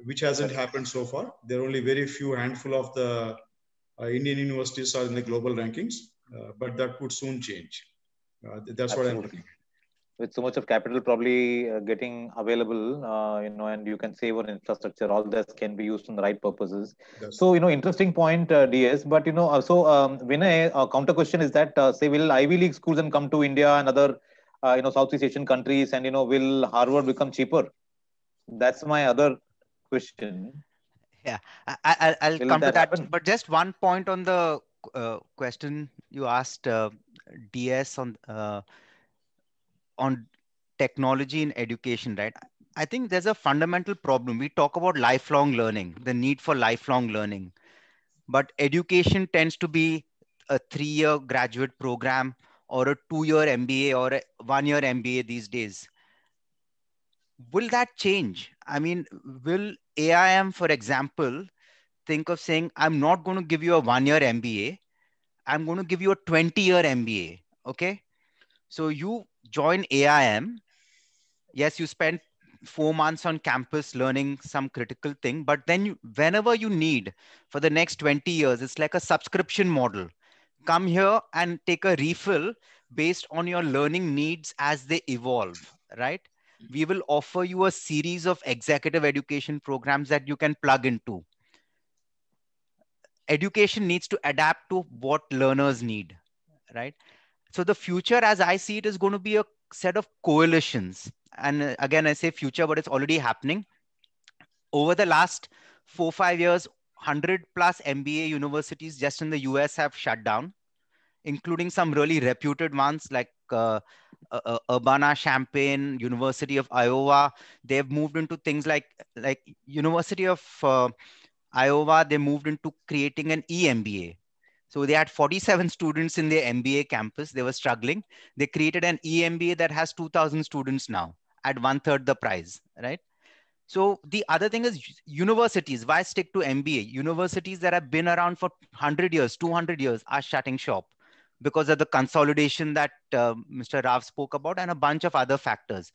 which hasn't happened so far. There are only very few handful of the Indian universities are in the global rankings, but that would soon change. That's
Absolutely.
what I'm looking at.
With so much of capital probably getting available, and you can save on infrastructure, all this can be used in the right purposes. So, interesting point, DS. But, Vinay, a counter question is that, say, will Ivy League schools and come to India and other, Southeast Asian countries, and, will Harvard become cheaper? That's my other question.
Yeah, I'll come to that. Happen? But just one point on the question you asked, DS, on technology in education, right? I think there's a fundamental problem. We talk about lifelong learning, the need for lifelong learning, but education tends to be a 3-year graduate program or a 2-year MBA or a 1-year MBA these days. Will that change? I mean, will AIM, for example, think of saying, I'm not going to give you a 1-year MBA. I'm going to give you a 20-year MBA. Okay. So you join AIM. Yes, you spend 4 months on campus learning some critical thing, but then whenever you need for the next 20 years, it's like a subscription model. Come here and take a refill based on your learning needs as they evolve, right? We will offer you a series of executive education programs that you can plug into. Education needs to adapt to what learners need, right? So the future, as I see it, is going to be a set of coalitions. And again, I say future, but it's already happening. Over the last 4-5 years, 100+ MBA universities just in the US have shut down, including some really reputed ones like Urbana-Champaign, University of Iowa. They've moved into things like University of Iowa. They moved into creating an eMBA. So they had 47 students in their MBA campus. They were struggling. They created an eMBA that has 2,000 students now at 1/3 the price, right? So the other thing is universities. Why stick to MBA? Universities that have been around for 100 years, 200 years are shutting shop because of the consolidation that Mr. Rao spoke about and a bunch of other factors.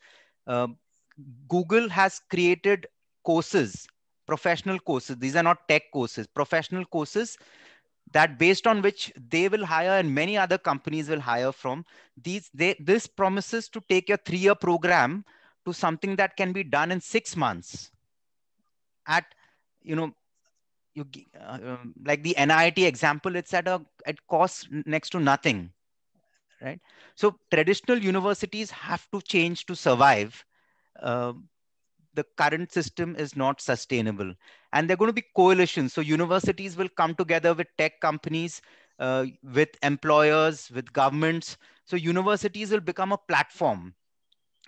Google has created courses, professional courses. These are not tech courses, professional courses that based on which they will hire and many other companies will hire from. This promises to take your 3-year program to something that can be done in 6 months at, like the NIT example, it's at cost next to nothing, right? So traditional universities have to change to survive. The current system is not sustainable, and they're going to be coalitions. So universities will come together with tech companies, with employers, with governments. So universities will become a platform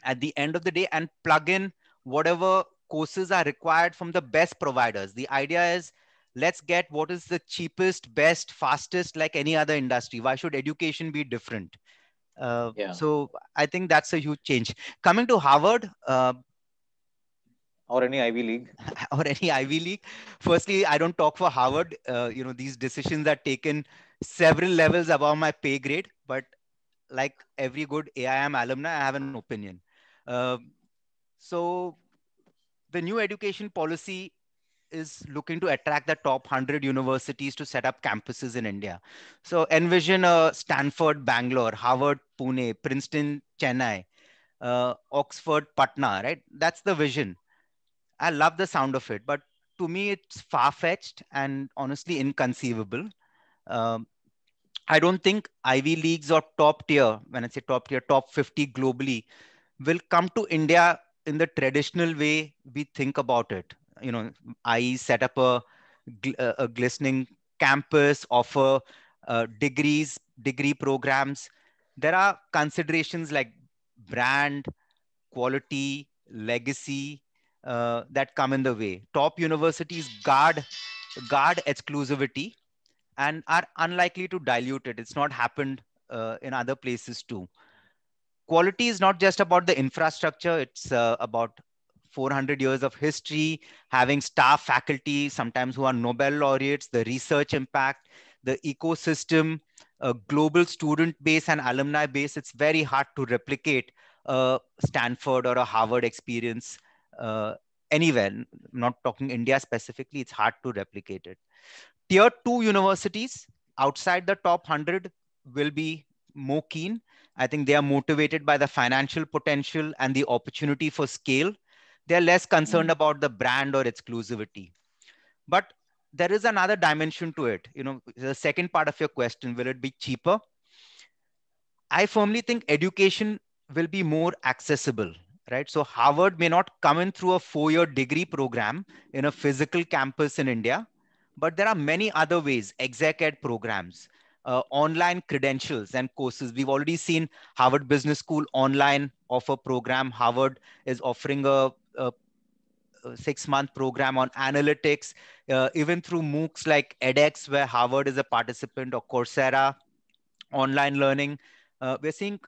at the end of the day and plug in whatever courses are required from the best providers. The idea is, let's get what is the cheapest, best, fastest, like any other industry. Why should education be different? So I think that's a huge change. Coming to Harvard,
or any Ivy League.
Or any Ivy League. Firstly, I don't talk for Harvard. These decisions are taken several levels above my pay grade. But like every good AIM alumni, I have an opinion. So the new education policy is looking to attract the top 100 universities to set up campuses in India. So envision Stanford, Bangalore, Harvard, Pune, Princeton, Chennai, Oxford, Patna, right? That's the vision. I love the sound of it, but to me, it's far-fetched and honestly inconceivable. I don't think Ivy Leagues or top tier, when I say top tier, top 50 globally, will come to India in the traditional way we think about it. I.e. set up a glistening campus, offer degrees, degree programs, there are considerations like brand, quality, legacy that come in the way. Top universities guard exclusivity and are unlikely to dilute it. It's not happened in other places too. Quality is not just about the infrastructure, it's about 400 years of history, having staff, faculty, sometimes who are Nobel laureates, the research impact, the ecosystem, a global student base and alumni base. It's very hard to replicate a Stanford or a Harvard experience anywhere. I'm not talking India specifically, it's hard to replicate it. Tier 2 universities outside the top 100 will be more keen. I think they are motivated by the financial potential and the opportunity for scale. They're less concerned about the brand or exclusivity. But there is another dimension to it. You know, the second part of your question, will it be cheaper? I firmly think education will be more accessible, right? So Harvard may not come in through a 4-year degree program in a physical campus in India, but there are many other ways, exec ed programs, online credentials and courses. We've already seen Harvard Business School online offer program. Harvard is offering a 6-month program on analytics, even through MOOCs like edX, where Harvard is a participant, or Coursera, online learning. We're seeing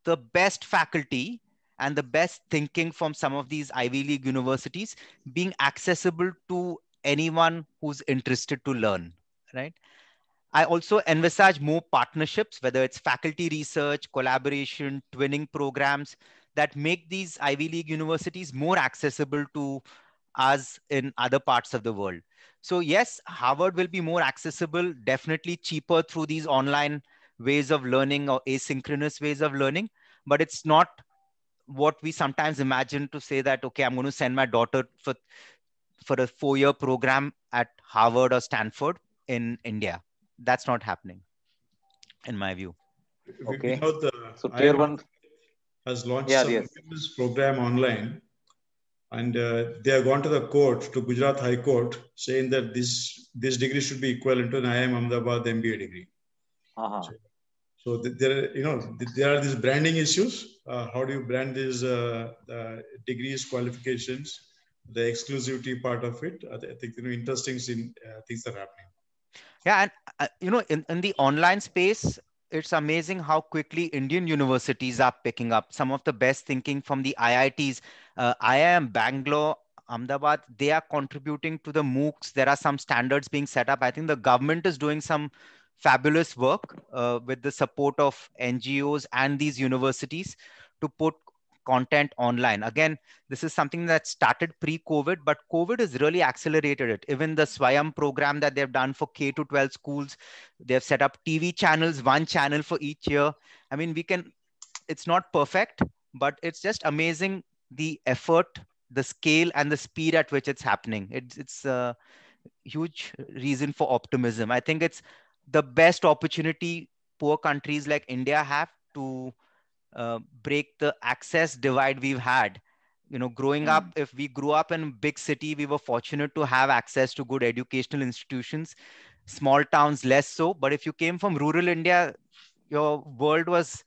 the best faculty and the best thinking from some of these Ivy League universities being accessible to anyone who's interested to learn, right? I also envisage more partnerships, whether it's faculty research, collaboration, twinning programs that make these Ivy League universities more accessible to us in other parts of the world. So yes, Harvard will be more accessible, definitely cheaper through these online ways of learning or asynchronous ways of learning, but it's not what we sometimes imagine to say that, okay, I'm going to send my daughter for a 4-year program at Harvard or Stanford in India. That's not happening, in my view.
Okay.
We know the
So tier 1
has launched some this program online, and they have gone to the court, to Gujarat High Court, saying that this degree should be equivalent to an IIM Ahmedabad MBA degree. So there are these branding issues. How do you brand these degrees, qualifications, the exclusivity part of it? I think interesting things are happening.
Yeah, and in the online space, it's amazing how quickly Indian universities are picking up some of the best thinking from the IITs. IIM Bangalore, Ahmedabad, they are contributing to the MOOCs. There are some standards being set up. I think the government is doing some fabulous work with the support of NGOs and these universities to put content online. Again, this is something that started pre-COVID, but COVID has really accelerated it. Even the Swayam program that they've done for K to 12 schools, they've set up TV channels, 1 channel for each year. I mean, it's not perfect, but it's just amazing the effort, the scale, and the speed at which it's happening. It's a huge reason for optimism. I think it's the best opportunity poor countries like India have to break the access divide we've had. You know, growing up, if we grew up in a big city, we were fortunate to have access to good educational institutions. Small towns, less so. But if you came from rural India, your world was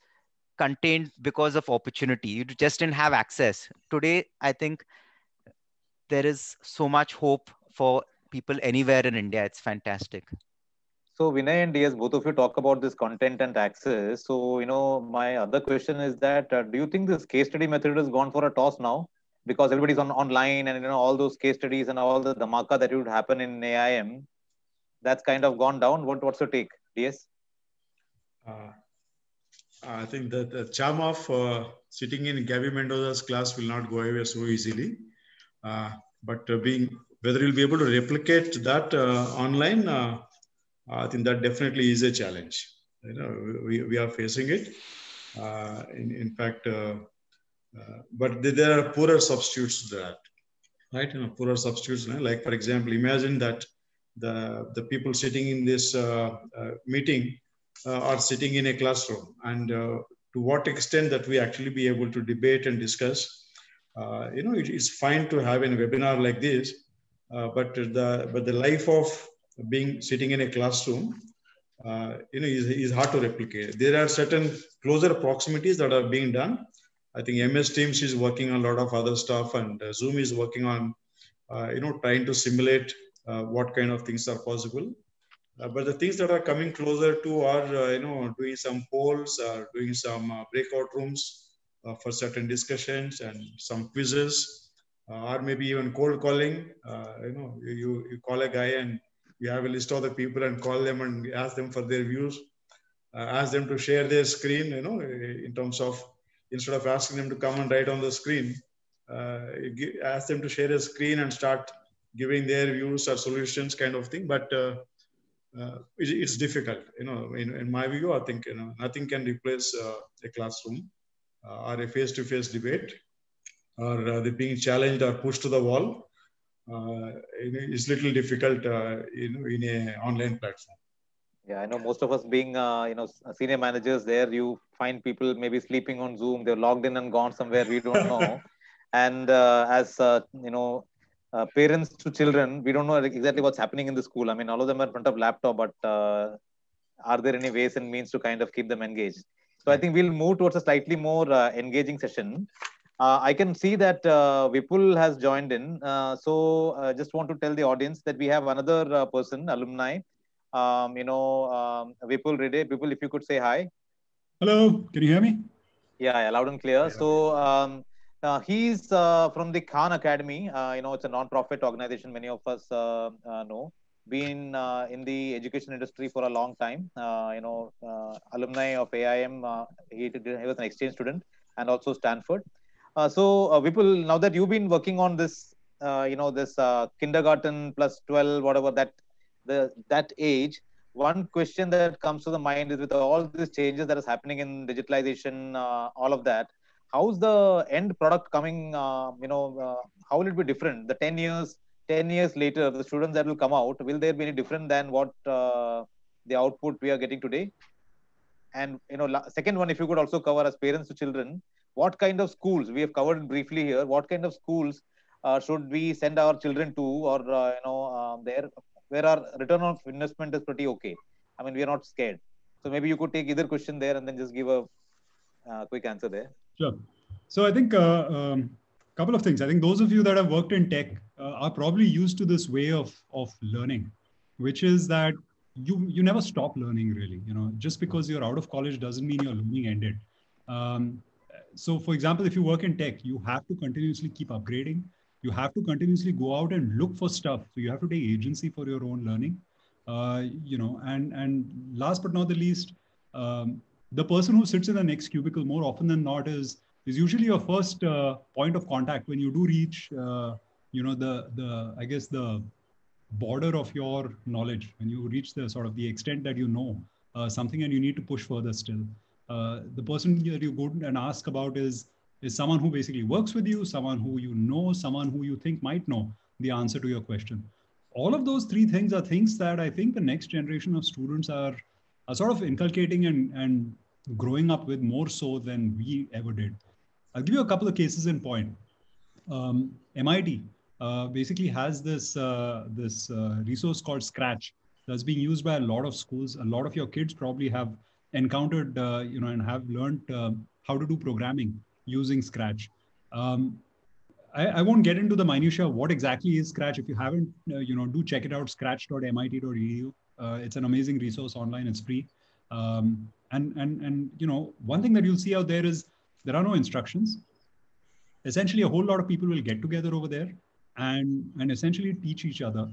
contained because of opportunity. You just didn't have access. Today, I think there is so much hope for people anywhere in India. It's fantastic.
So Vinay and DS, both of you talk about this content and access. So, my other question is that, do you think this case study method has gone for a toss now? Because everybody's online and, all those case studies and all the dhamaka that would happen in AIM, that's kind of gone down. What's your take, DS?
I think that the charm of sitting in Gabby Mendoza's class will not go away so easily. But whether you'll be able to replicate that online, I think that definitely is a challenge. We are facing it. In fact, but there are poorer substitutes to that, right? Poorer substitutes. Like, for example, imagine that the people sitting in this meeting are sitting in a classroom, and to what extent that we actually be able to debate and discuss. It's fine to have a webinar like this, but the life of sitting in a classroom is hard to replicate. There are certain closer proximities that are being done. I think MS Teams is working on a lot of other stuff, and Zoom is working on, trying to simulate what kind of things are possible. But the things that are coming closer to are, doing some polls, doing some breakout rooms for certain discussions and some quizzes, or maybe even cold calling. You call a guy and you have a list of the people and call them and ask them for their views, ask them to share their screen, in terms of, instead of asking them to come and write on the screen, ask them to share a screen and start giving their views or solutions kind of thing. But it's difficult, in my view. I think, nothing can replace a classroom or a face-to-face debate, or the being challenged or pushed to the wall. It's little difficult, in an online platform.
Yeah, I know most of us being, senior managers there, you find people maybe sleeping on Zoom. They're logged in and gone somewhere we don't know. And as, parents to children, we don't know exactly what's happening in the school. I mean, all of them are in front of laptop, but are there any ways and means to kind of keep them engaged? So I think we'll move towards a slightly more engaging session. I can see that Vipul has joined in. So just want to tell the audience that we have another person, alumni. Vipul Rede. Vipul, if you could say hi.
Hello, can you hear me?
Yeah, loud and clear. So he's from the Khan Academy. It's a non-profit organization. Many of us know. Been in the education industry for a long time. Alumni of AIM. He was an exchange student and also Stanford. Vipul, now that you've been working on this, this kindergarten plus 12, whatever that age, one question that comes to the mind is, with all these changes that is happening in digitalization, all of that, how's the end product coming? How will it be different? The 10 years later, the students that will come out, will there be any different than what the output we are getting today? And second one, if you could also cover, as parents to children, what kind of schools, we have covered briefly here, what kind of schools should we send our children to, or there where our return of investment is pretty okay? I mean, we are not scared. So maybe you could take either question there and then just give a quick answer there.
Sure. So I think couple of things. I think those of you that have worked in tech are probably used to this way of learning, which is that you never stop learning, really. Just because you're out of college doesn't mean your learning ended. So for example, if you work in tech, you have to continuously keep upgrading. You have to continuously go out and look for stuff. So you have to take agency for your own learning. And last but not the least, the person who sits in the next cubicle more often than not is usually your first point of contact when you do reach, I guess the border of your knowledge, when you reach the sort of the extent that you know something and you need to push further still. The person that you go and ask about is someone who basically works with you, someone who you know, someone who you think might know the answer to your question. All of those three things are things that I think the next generation of students are sort of inculcating and growing up with more so than we ever did. I'll give you a couple of cases in point. MIT basically has this resource called Scratch that's being used by a lot of schools. A lot of your kids probably have encountered, and have learned how to do programming using Scratch. I won't get into the minutiae of what exactly is Scratch. If you haven't, do check it out, scratch.mit.edu. It's an amazing resource online. It's free. And one thing that you'll see out there is there are no instructions. Essentially, a whole lot of people will get together over there and essentially teach each other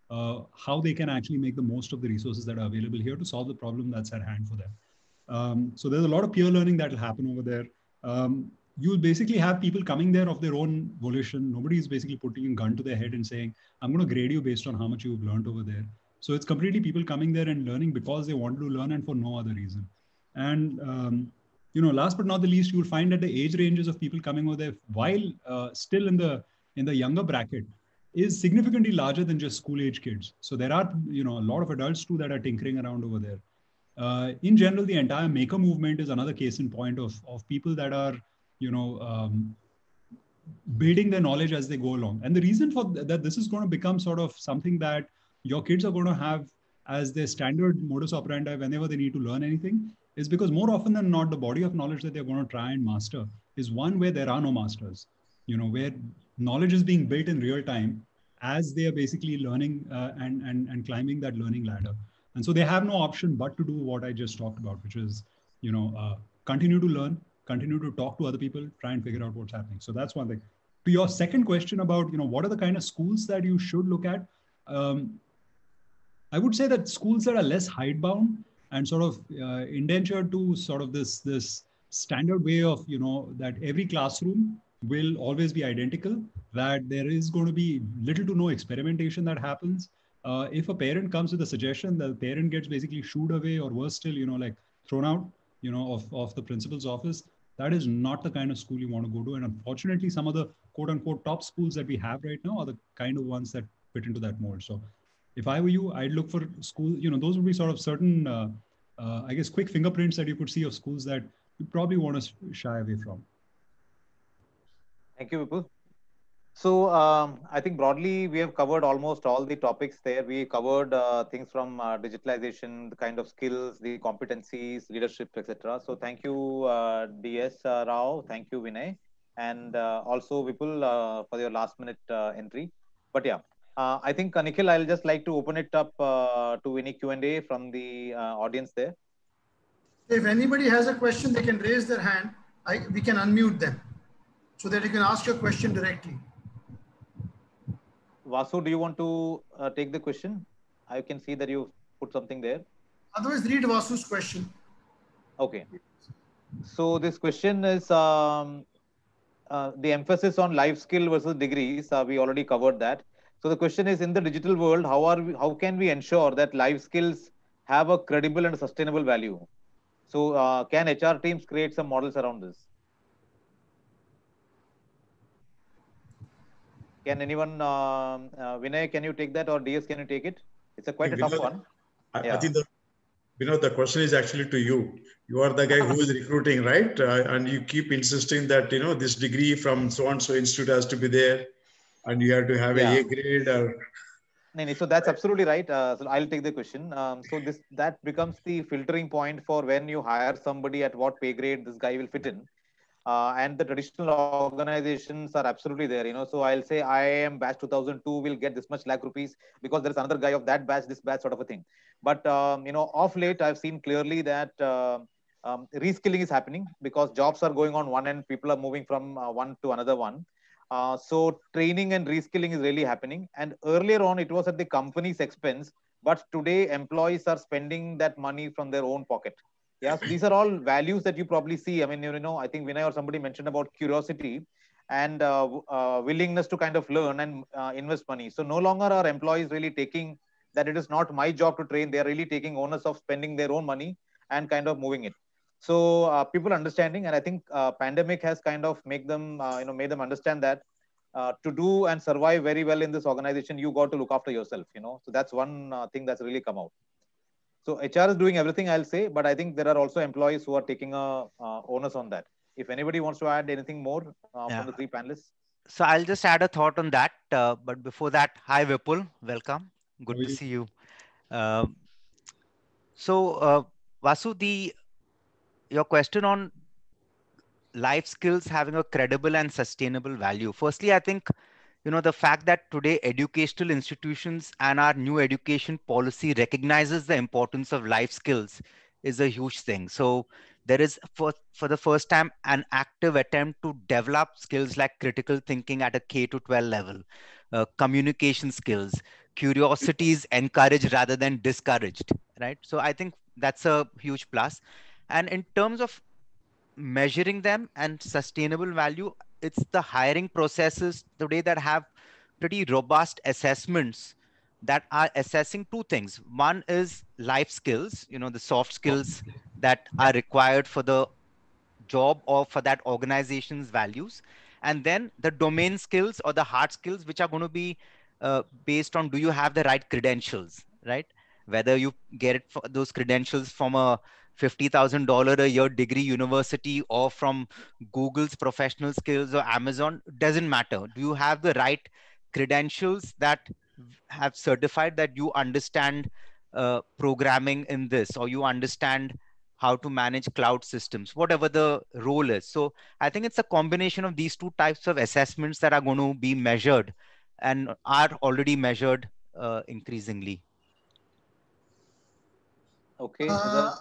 how they can actually make the most of the resources that are available here to solve the problem that's at hand for them. So there's a lot of peer learning that will happen over there. You'll basically have people coming there of their own volition. Nobody's basically putting a gun to their head and saying, I'm going to grade you based on how much you've learned over there. So it's completely people coming there and learning because they want to learn and for no other reason. And, last but not the least, you'll find that the age ranges of people coming over there, while still in the younger bracket, is significantly larger than just school age kids. So there are, a lot of adults too that are tinkering around over there. In general, the entire maker movement is another case in point of people that are, building their knowledge as they go along. And the reason for that, this is going to become sort of something that your kids are going to have as their standard modus operandi whenever they need to learn anything, is because more often than not, the body of knowledge that they're going to try and master is one where there are no masters, where knowledge is being built in real time as they are basically learning and climbing that learning ladder. And so they have no option but to do what I just talked about, which is, continue to learn, continue to talk to other people, try and figure out what's happening. So that's one thing. To your second question about, what are the kind of schools that you should look at? I would say that schools that are less hidebound and sort of indentured to sort of this standard way of, that every classroom will always be identical, that there is going to be little to no experimentation that happens. If a parent comes with a suggestion, the parent gets basically shooed away, or worse still, like thrown out, of the principal's office. That is not the kind of school you want to go to. And unfortunately, some of the quote unquote top schools that we have right now are the kind of ones that fit into that mold. So if I were you, I'd look for school, those would be sort of certain, I guess, quick fingerprints that you could see of schools that you probably want to shy away from.
Thank you, Vipul. So I think broadly we have covered almost all the topics there. We covered things from digitalization, the kind of skills, the competencies, leadership, etc. So thank you, DS Rao. Thank you, Vinay, and also Vipul for your last minute entry. But yeah, I think Nikhil, I'll just like to open it up to any Q&A from the audience there.
If anybody has a question, they can raise their hand. We can unmute them so that you can ask your question directly.
Vasu, do you want to take the question? I can see that you put something there.
Otherwise, read Vasu's question.
Okay. So this question is the emphasis on life skill versus degrees. We already covered that. So the question is, in the digital world, how can we ensure that life skills have a credible and sustainable value? So can HR teams create some models around this? Can anyone, Vinay, can you take that, or DS, can you take it? It's quite a tough one.
I think the question is actually to you. You are the guy who is recruiting, right? And you keep insisting that, this degree from so-and-so institute has to be there, and you have to have a grade.
So that's absolutely right. So I'll take the question. So that becomes the filtering point for when you hire somebody, at what pay grade this guy will fit in. And the traditional organizations are absolutely there, So I'll say IIM batch 2002 will get this much lakh rupees because there's another guy of that batch, this batch, sort of a thing. But, of late, I've seen clearly that reskilling is happening because jobs are going on one end, people are moving from one to another one. So training and reskilling is really happening. And earlier on, it was at the company's expense. But today, employees are spending that money from their own pocket. Yes, these are all values that you probably see. I mean, I think Vinay or somebody mentioned about curiosity and willingness to kind of learn and invest money. So no longer are employees really taking that it is not my job to train. They're really taking onus of spending their own money and kind of moving it. So people understanding, and I think pandemic has kind of made them understand that to do and survive very well in this organization, you got to look after yourself, So that's one thing that's really come out. So HR is doing everything, I'll say, but I think there are also employees who are taking a onus on that. If anybody wants to add anything more from the three panelists.
So I'll just add a thought on that. But before that, hi Vipul, welcome. Good to see you. Vasu, your question on life skills having a credible and sustainable value. Firstly, I think, the fact that today educational institutions and our new education policy recognizes the importance of life skills is a huge thing. So there is, for the first time, an active attempt to develop skills like critical thinking at a K to 12 level, communication skills, curiosity is encouraged rather than discouraged, right? So I think that's a huge plus. And in terms of measuring them and sustainable value, it's the hiring processes today that have pretty robust assessments that are assessing two things. One is life skills, the soft skills that are required for the job or for that organization's values. And then the domain skills or the hard skills, which are going to be based on, do you have the right credentials, right? Whether you get it for those credentials from a $50,000 a year degree university or from Google's professional skills or Amazon, doesn't matter. Do you have the right credentials that have certified that you understand programming in this, or you understand how to manage cloud systems, whatever the role is. So I think it's a combination of these two types of assessments that are going to be measured and are already measured increasingly.
Okay. So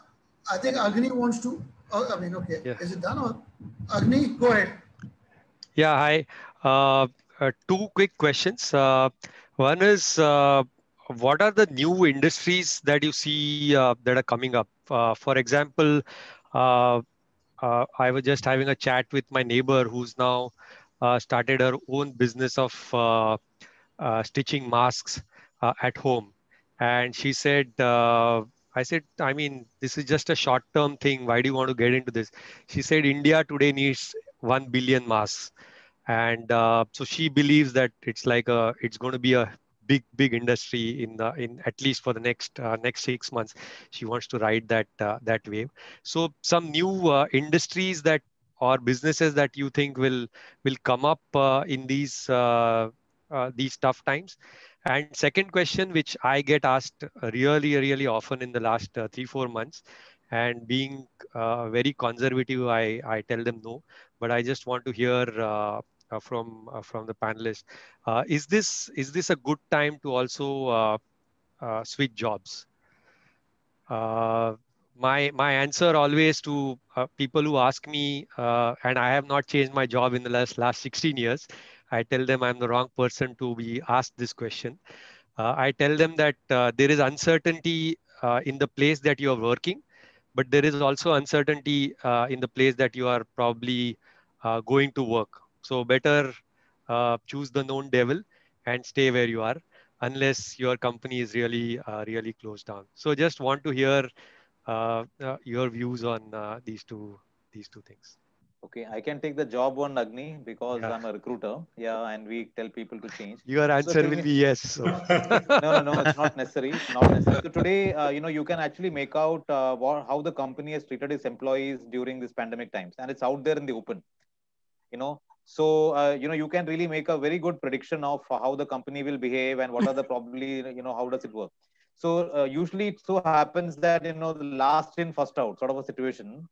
I think Agni wants to. I mean, okay.
Yeah.
Is it done or Agni? Go ahead.
Yeah, hi. Two quick questions. One is, what are the new industries that you see that are coming up? For example, uh, I was just having a chat with my neighbor who's now started her own business of stitching masks at home. And she said, I said, I mean, this is just a short-term thing. Why do you want to get into this? She said, India today needs 1 billion masks. And so she believes that it's going to be a big industry in at least for the next 6 months. She wants to ride that wave. So some new industries that or businesses that you think will come up in these tough times. And second question, which I get asked really often in the last 3-4 months, and being very conservative, I tell them no, but I just want to hear from the panelists. Is this a good time to also switch jobs? My answer always to people who ask me, and I have not changed my job in the last 16 years. I tell them I'm the wrong person to be asked this question. I tell them that there is uncertainty in the place that you are working, but there is also uncertainty in the place that you are probably going to work. So better choose the known devil and stay where you are, unless your company is really closed down. So just want to hear your views on these two things.
okay, I can take the job one, Agni, because
Yeah.
I'm a recruiter. Yeah, and we tell people to change.
Your
So
answer
tell
will
me.
be yes. So.
No, it's not necessary. It's not necessary. So today, you can actually make out how the company has treated its employees during this pandemic times, and it's out there in the open. You know, so you can really make a very good prediction of how the company will behave and what are the probably, how does it work. So usually it so happens that the last in first out sort of a situation,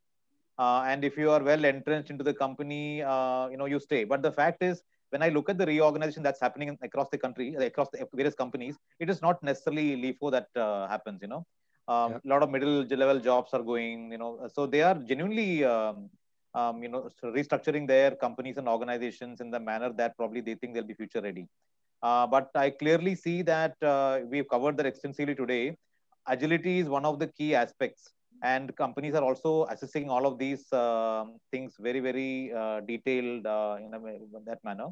and if you are well entrenched into the company, you stay. But the fact is, when I look at the reorganization that's happening across the country, across the various companies, it is not necessarily LIFO that happens. A lot of middle level jobs are going. So they are genuinely restructuring their companies and organizations in the manner that probably they think they'll be future ready. But I clearly see that we've covered that extensively today. Agility is one of the key aspects, and companies are also assessing all of these things very detailed in that manner.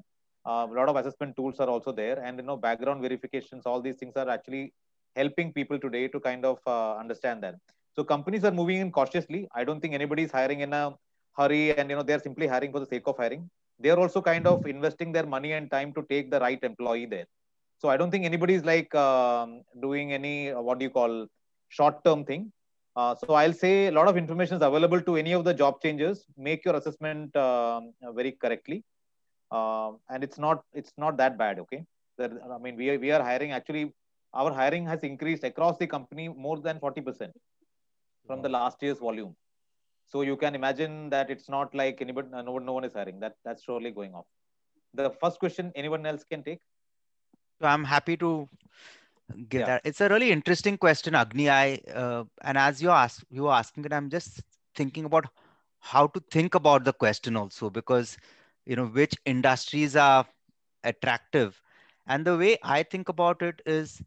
A lot of assessment tools are also there, and background verifications, all these things are actually helping people today to kind of understand that. So companies are moving in cautiously. I don't think anybody is hiring in a hurry, and they're simply hiring for the sake of hiring. They are also kind of investing their money and time to take the right employee there. So I don't think anybody is like doing any what do you call short-term thing. So I'll say a lot of information is available to any of the job changers. Make your assessment very correctly, and it's not that bad. Okay, I mean we are hiring actually. Our hiring has increased across the company more than 40% from the last year's volume. So you can imagine that it's not like anybody, no one is hiring. That's surely going off. The first question, anyone else can take.
So I'm happy to give
Yeah.
that. It's a really interesting question, Agni. And as you were asking it, I'm just thinking about how to think about the question also, because which industries are attractive, and the way I think about it is,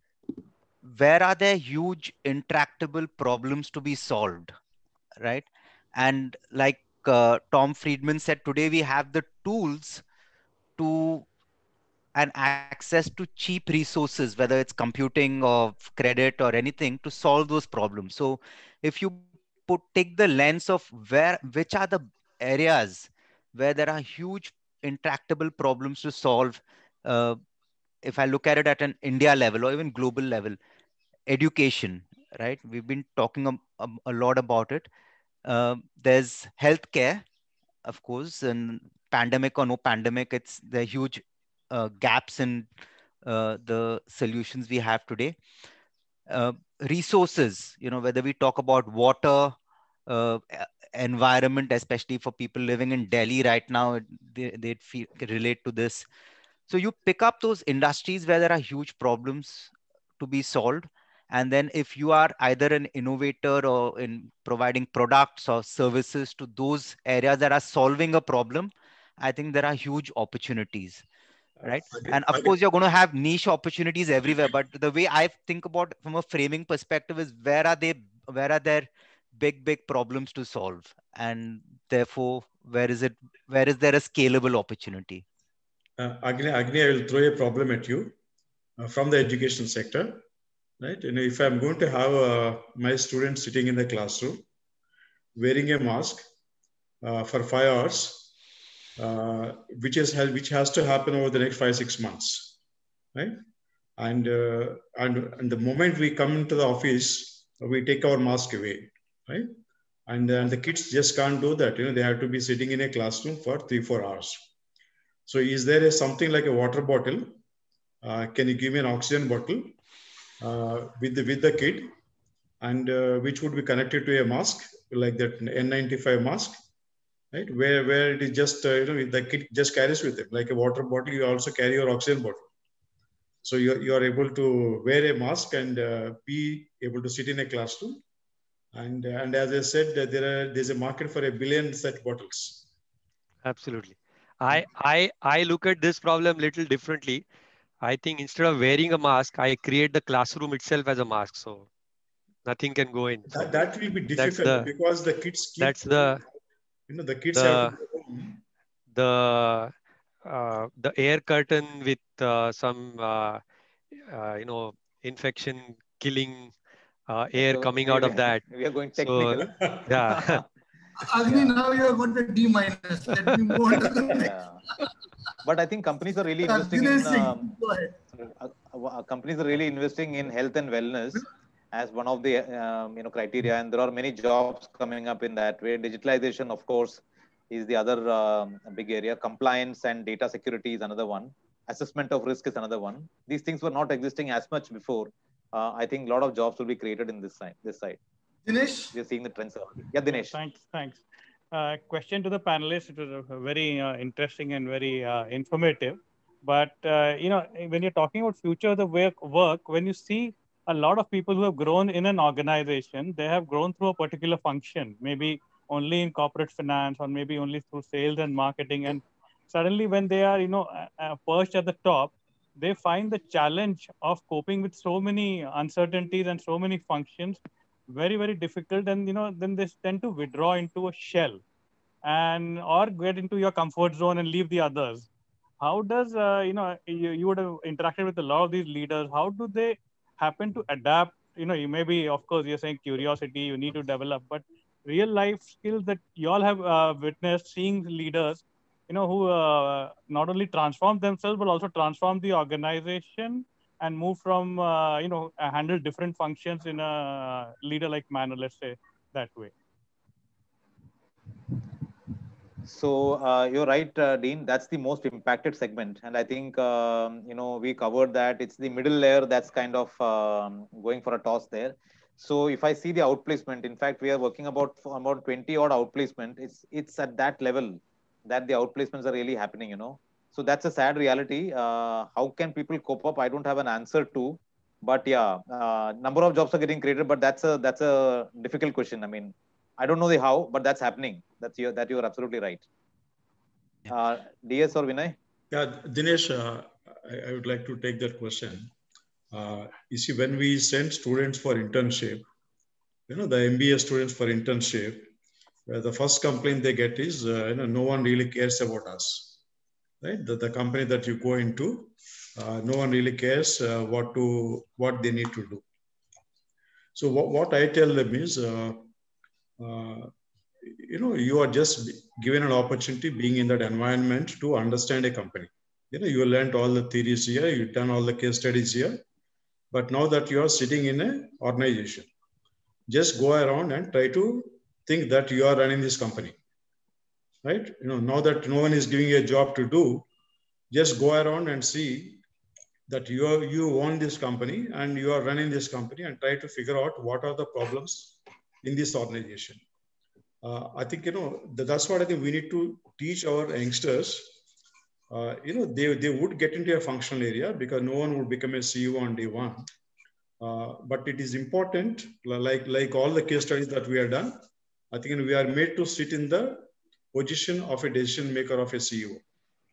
where are there huge intractable problems to be solved, right? And like Tom Friedman said, today we have the tools to and access to cheap resources, whether it's computing or credit or anything, to solve those problems. So if you take the lens of which are the areas where there are huge intractable problems to solve, uh, if I look at it at an India level or even global level, education, right? We've been talking a lot about it. There's healthcare, of course, and pandemic or no pandemic, it's the huge gaps in the solutions we have today. resources, whether we talk about water, environment, especially for people living in Delhi right now, they'd relate to this. So you pick up those industries where there are huge problems to be solved. And then if you are either an innovator or in providing products or services to those areas that are solving a problem, I think there are huge opportunities, right? And of course, you're going to have niche opportunities everywhere. But the way I think about from a framing perspective is where are there big problems to solve? And therefore, where is there a scalable opportunity?
Agni, I will throw a problem at you from the education sector, right? If I'm going to have my students sitting in the classroom wearing a mask for 5 hours, which has to happen over the next 5-6 months, right? And the moment we come into the office, we take our mask away, right? And the kids just can't do that. They have to be sitting in a classroom for 3-4 hours. So is there something like a water bottle? Can you give me an oxygen bottle with the kid, and which would be connected to a mask like that N95 mask, right? Where it is just the kid just carries with him like a water bottle. You also carry your oxygen bottle, so you are able to wear a mask and be able to sit in a classroom. And as I said, there's a market for 1 billion such bottles.
Absolutely. I look at this problem a little differently. I think instead of wearing a mask, I create the classroom itself as a mask, so nothing can go in. So
that will be difficult because the kids keep. The kids have to go home.
The air curtain with some infection killing air coming out of that.
We are going technical.
So, yeah.
Agni, now you are going to D-. Let me move on to the next.
But I think companies are really investing in health and wellness as one of the criteria, and there are many jobs coming up in that way. Digitalization, of course, is the other big area. Compliance and data security is another one. Assessment of risk is another one. These things were not existing as much before. I think a lot of jobs will be created in this side.
Dinesh?
We are seeing the trends already. Yeah, Dinesh.
Thanks. Question to the panelists. It was very interesting and very informative. But, when you're talking about future of the work, when you see a lot of people who have grown in an organization, they have grown through a particular function, maybe only in corporate finance or maybe only through sales and marketing. And suddenly when they are, perched at the top, they find the challenge of coping with so many uncertainties and so many functions very, very difficult. And, then they tend to withdraw into a shell or get into your comfort zone and leave the others. How does, you would have interacted with a lot of these leaders. How do they happen to adapt? You maybe, of course, you're saying curiosity, you need to develop, but real life skills that you all have witnessed, seeing leaders, who not only transform themselves, but also transform the organization and move from, handle different functions in a leader-like manner, let's say that way.
So you're right, Dean. That's the most impacted segment, and I think we covered that. It's the middle layer that's kind of going for a toss there. So if I see the outplacement, in fact, we are working about 20 odd outplacement. It's at that level that the outplacements are really happening. So that's a sad reality. How can people cope up? I don't have an answer to, but yeah, number of jobs are getting created, but that's a difficult question. I mean, I don't know the how, but that's happening. You're absolutely right. DS or Vinay?
Yeah, Dinesh, I would like to take that question. You see, when we send students for internship, the MBA students for internship, the first complaint they get is, no one really cares about us, right? The company that you go into, no one really cares what they need to do. So what I tell them is, you are just given an opportunity being in that environment to understand a company. You learned all the theories here, you've done all the case studies here, but now that you are sitting in an organization, just go around and try to think that you are running this company, right? Now that no one is giving you a job to do, just go around and see that you own this company and you are running this company, and try to figure out what are the problems in this organization. I think, that's what I think we need to teach our youngsters. They would get into a functional area because no one would become a CEO on day one. But it is important, like all the case studies that we have done, I think we are made to sit in the position of a decision maker of a CEO.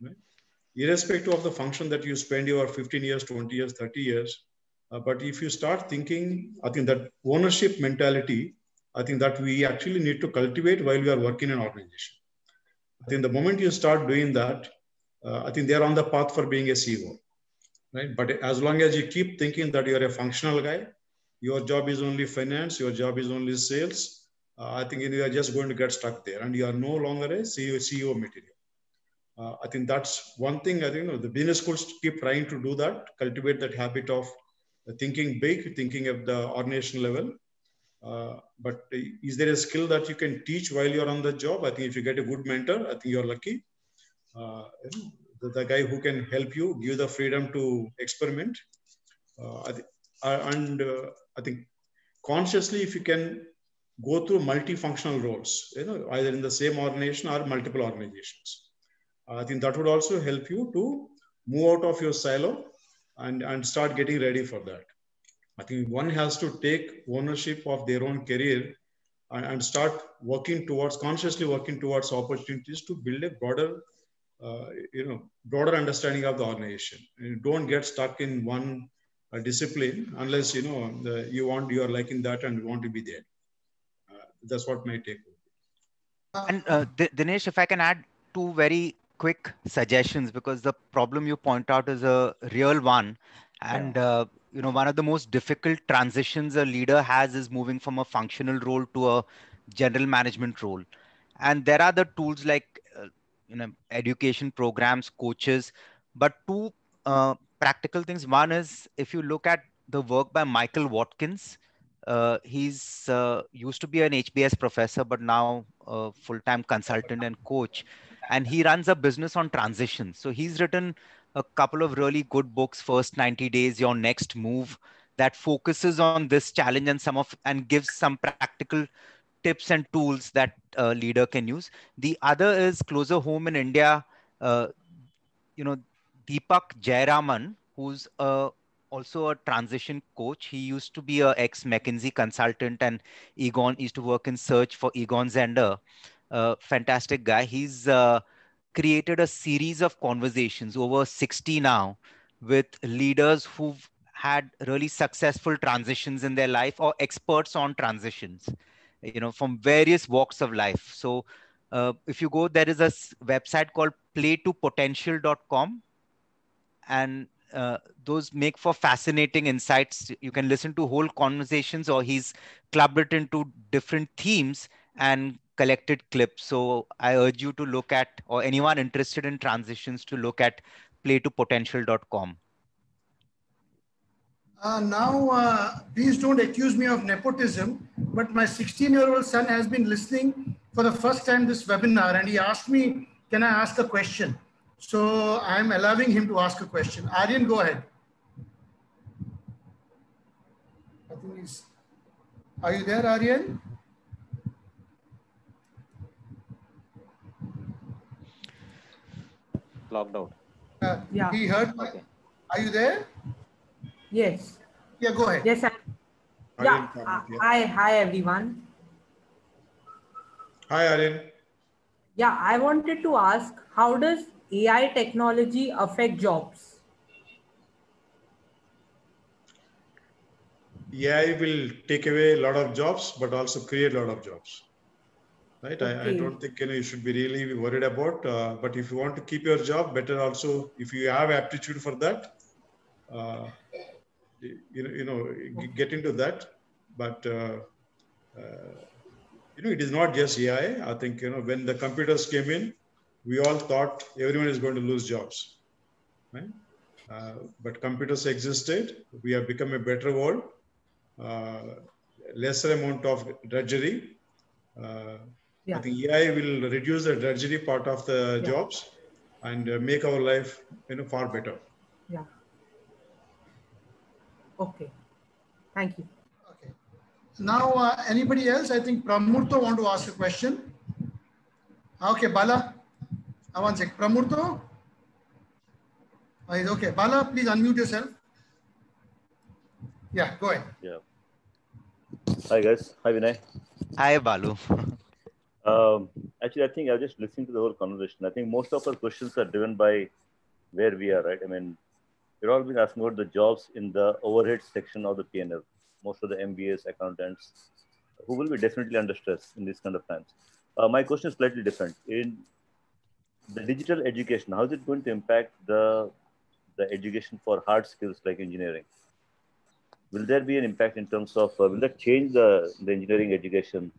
Right? Irrespective of the function that you spend your 15 years, 20 years, 30 years. But if you start thinking, I think that ownership mentality, I think that we actually need to cultivate while we are working in an organization. I think the moment you start doing that, I think they're on the path for being a CEO. Right? But as long as you keep thinking that you're a functional guy, your job is only finance, your job is only sales, I think you are just going to get stuck there, and you are no longer a CEO material. I think that's one thing. I think the business schools keep trying to do that, cultivate that habit of thinking big, thinking at the organization level. But is there a skill that you can teach while you're on the job? I think if you get a good mentor, I think you're lucky. The guy who can help you, give the freedom to experiment. I think consciously, if you can go through multifunctional roles, either in the same organization or multiple organizations, I think that would also help you to move out of your silo and start getting ready for that. I think one has to take ownership of their own career and start consciously working towards opportunities to build a broader understanding of the organization. And don't get stuck in one discipline unless you are liking that and you want to be there. That's what my take would be.
And Dinesh, if I can add two very quick suggestions, because the problem you point out is a real one, and one of the most difficult transitions a leader has is moving from a functional role to a general management role. And there are the tools like education programs, coaches, but two practical things. One is, if you look at the work by Michael Watkins, he's used to be an HBS professor, but now a full-time consultant and coach, and he runs a business on transition. So he's written a couple of really good books, First 90 Days, Your Next Move, that focuses on this challenge and gives some practical tips and tools that a leader can use. The other is closer home in India, Deepak Jayaraman, who's also a transition coach. He used to be a ex-McKinsey consultant and used to work in search for Egon Zehnder. Fantastic guy. He's created a series of conversations, over 60 now, with leaders who've had really successful transitions in their life or experts on transitions, from various walks of life. So if you go, there is a website called playtopotential.com, and those make for fascinating insights. You can listen to whole conversations, or he's clubbed it into different themes and collected clips. So I urge you to look at, or anyone interested in transitions, to look at playtopotential.com.
Now, please don't accuse me of nepotism, but my 16-year-old son has been listening for the first time this webinar, and he asked me, can I ask a question? So I'm allowing him to ask a question. Aryan, go ahead. I think are you there, Aryan?
Logged out.
Yeah.
He heard my,
okay.
Are you there?
Yes.
Yeah, go ahead.
Yes. Hi, everyone.
Hi, Aryan.
Yeah, I wanted to ask, how does AI technology affect jobs?
AI will take away a lot of jobs, but also create a lot of jobs. Right?
Okay.
I don't think you should be really worried about. But if you want to keep your job, better also, if you have aptitude for that, get into that. But it is not just AI. I think when the computers came in, we all thought everyone is going to lose jobs, right? But computers existed. We have become a better world. Lesser amount of drudgery. I think AI will reduce the drudgery part of the jobs and make our life far better.
Yeah. Okay. Thank you.
Okay. Now, anybody else? I think Pramurto want to ask a question. Okay, Bala. One sec. Pramurto? Okay. Bala, please unmute yourself. Yeah, go ahead.
Yeah. Hi, guys. Hi, Vinay.
Hi, Balu.
Actually, I think I was just listening to the whole conversation. I think most of our questions are driven by where we are, right? I mean, we're all been asking about the jobs in the overhead section of the P&L. Most of the MBAs, accountants, who will be definitely under stress in these kind of times. My question is slightly different. In the digital education, how is it going to impact the education for hard skills like engineering? Will there be an impact in terms of, will that change the engineering education?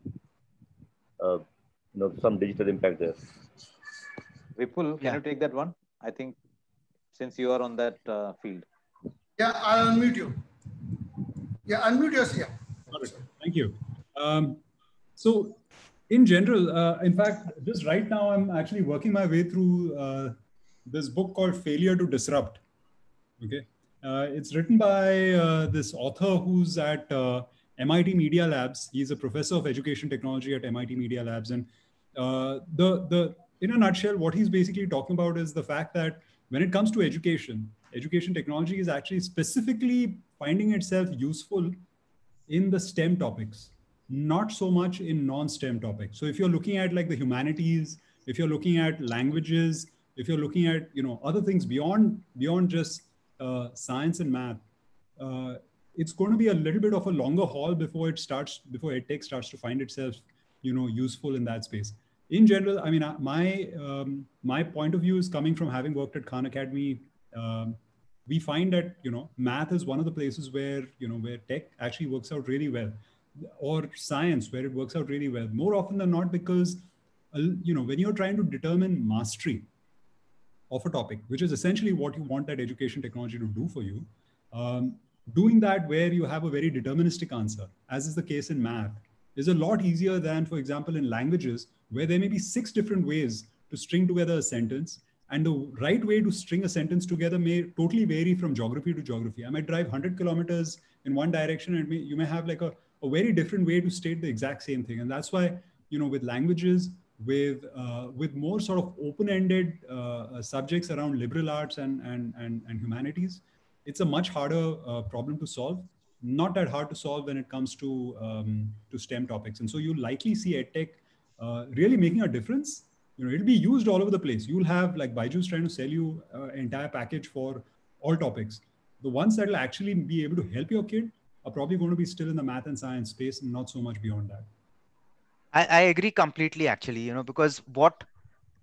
Some digital impact there.
Vipul, can you take that one? I think since you are on that field.
Yeah, I'll unmute you. Yeah, unmute yourself. Yeah.
Thank you. So in general, in fact, just right now, I'm actually working my way through this book called Failure to Disrupt. Okay. It's written by this author who's at MIT Media Labs. He's a professor of education technology at MIT Media Labs. And in a nutshell, what he's basically talking about is the fact that when it comes to education technology is actually specifically finding itself useful in the STEM topics, not so much in non-STEM topics. So if you're looking at like the humanities, if you're looking at languages, if you're looking at other things beyond just science and math, it's going to be a little bit of a longer haul before EdTech starts to find itself useful in that space. In general, I mean, my point of view is coming from having worked at Khan Academy. We find that math is one of the places where where tech actually works out really well, or science where it works out really well more often than not, because when you're trying to determine mastery of a topic, which is essentially what you want that education technology to do for you, doing that where you have a very deterministic answer, as is the case in math, is a lot easier than, for example, in languages, where there may be 6 different ways to string together a sentence. And the right way to string a sentence together may totally vary from geography to geography. I might drive 100 kilometers in one direction, and you may have like a very different way to state the exact same thing. And that's why, with languages, with more sort of open-ended subjects around liberal arts and humanities, it's a much harder problem to solve. Not that hard to solve when it comes to STEM topics. And so you'll likely see EdTech really making a difference. It'll be used all over the place. You'll have like Byju's trying to sell you an entire package for all topics. The ones that will actually be able to help your kid are probably going to be still in the math and science space and not so much beyond that.
I agree completely, actually, because what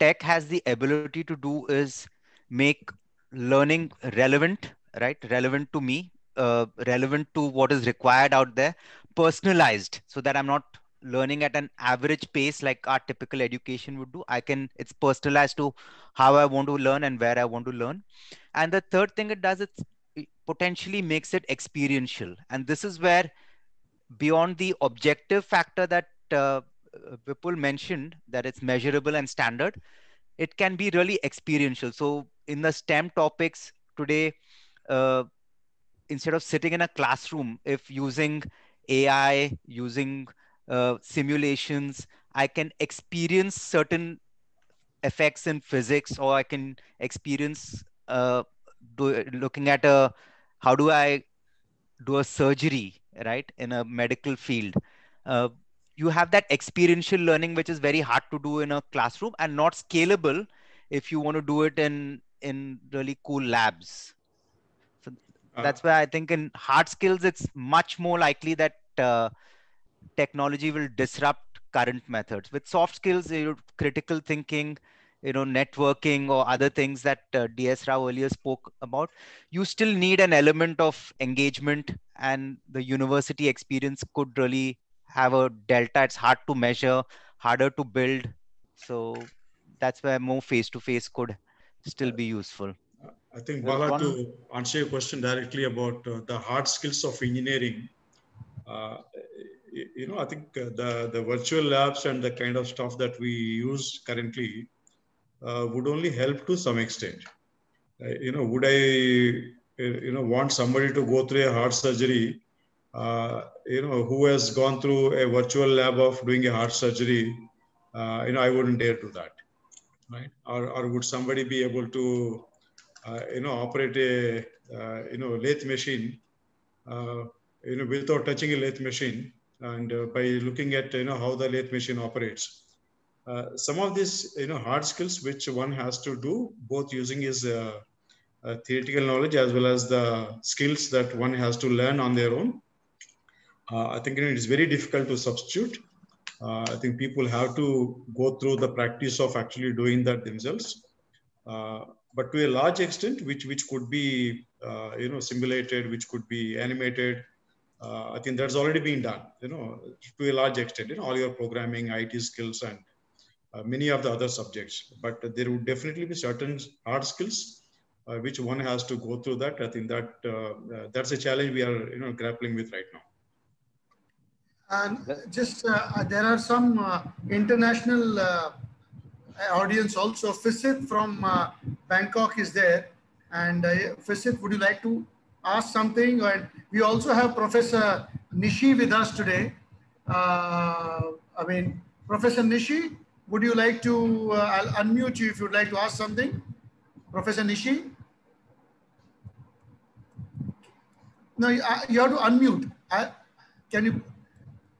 tech has the ability to do is make learning relevant, right? Relevant to me, relevant to what is required out there, personalized, so that I'm not learning at an average pace like our typical education would do. It's personalized to how I want to learn and where I want to learn. And the third thing it does, it potentially makes it experiential. And this is where, beyond the objective factor that Vipul mentioned, that it's measurable and standard, it can be really experiential. So in the STEM topics today, instead of sitting in a classroom, if using AI, using simulations, I can experience certain effects in physics, or I can experience looking at how do I do a surgery, right, in a medical field. You have that experiential learning, which is very hard to do in a classroom and not scalable if you want to do it in really cool labs. So that's why I think in hard skills, it's much more likely that technology will disrupt current methods. With soft skills, critical thinking, networking, or other things that DS Rao earlier spoke about, you still need an element of engagement, and the university experience could really have a delta. It's hard to measure, harder to build. So that's where more face-to-face could still be useful.
I think, Bala, to answer your question directly about the hard skills of engineering, I think the virtual labs and the kind of stuff that we use currently would only help to some extent. Would I want somebody to go through a heart surgery, who has gone through a virtual lab of doing a heart surgery, I wouldn't dare do that, right? Or would somebody be able to, operate a, lathe machine, without touching a lathe machine, and by looking at, how the lathe machine operates. Some of these, hard skills which one has to do, both using his theoretical knowledge as well as the skills that one has to learn on their own. I think it is very difficult to substitute. I think people have to go through the practice of actually doing that themselves. But to a large extent, which could be simulated, which could be animated, I think that's already been done. To a large extent, all your programming, IT skills, and many of the other subjects. But there would definitely be certain hard skills which one has to go through that. I think that that's a challenge we are grappling with right now.
And just there are some international audience also. Fisit from Bangkok is there, and Fisit, would you like to ask something? And we also have Professor Nishi with us today. Professor Nishi, would you like to? I'll unmute you if you'd like to ask something, Professor Nishi. No, you have to unmute. Can you?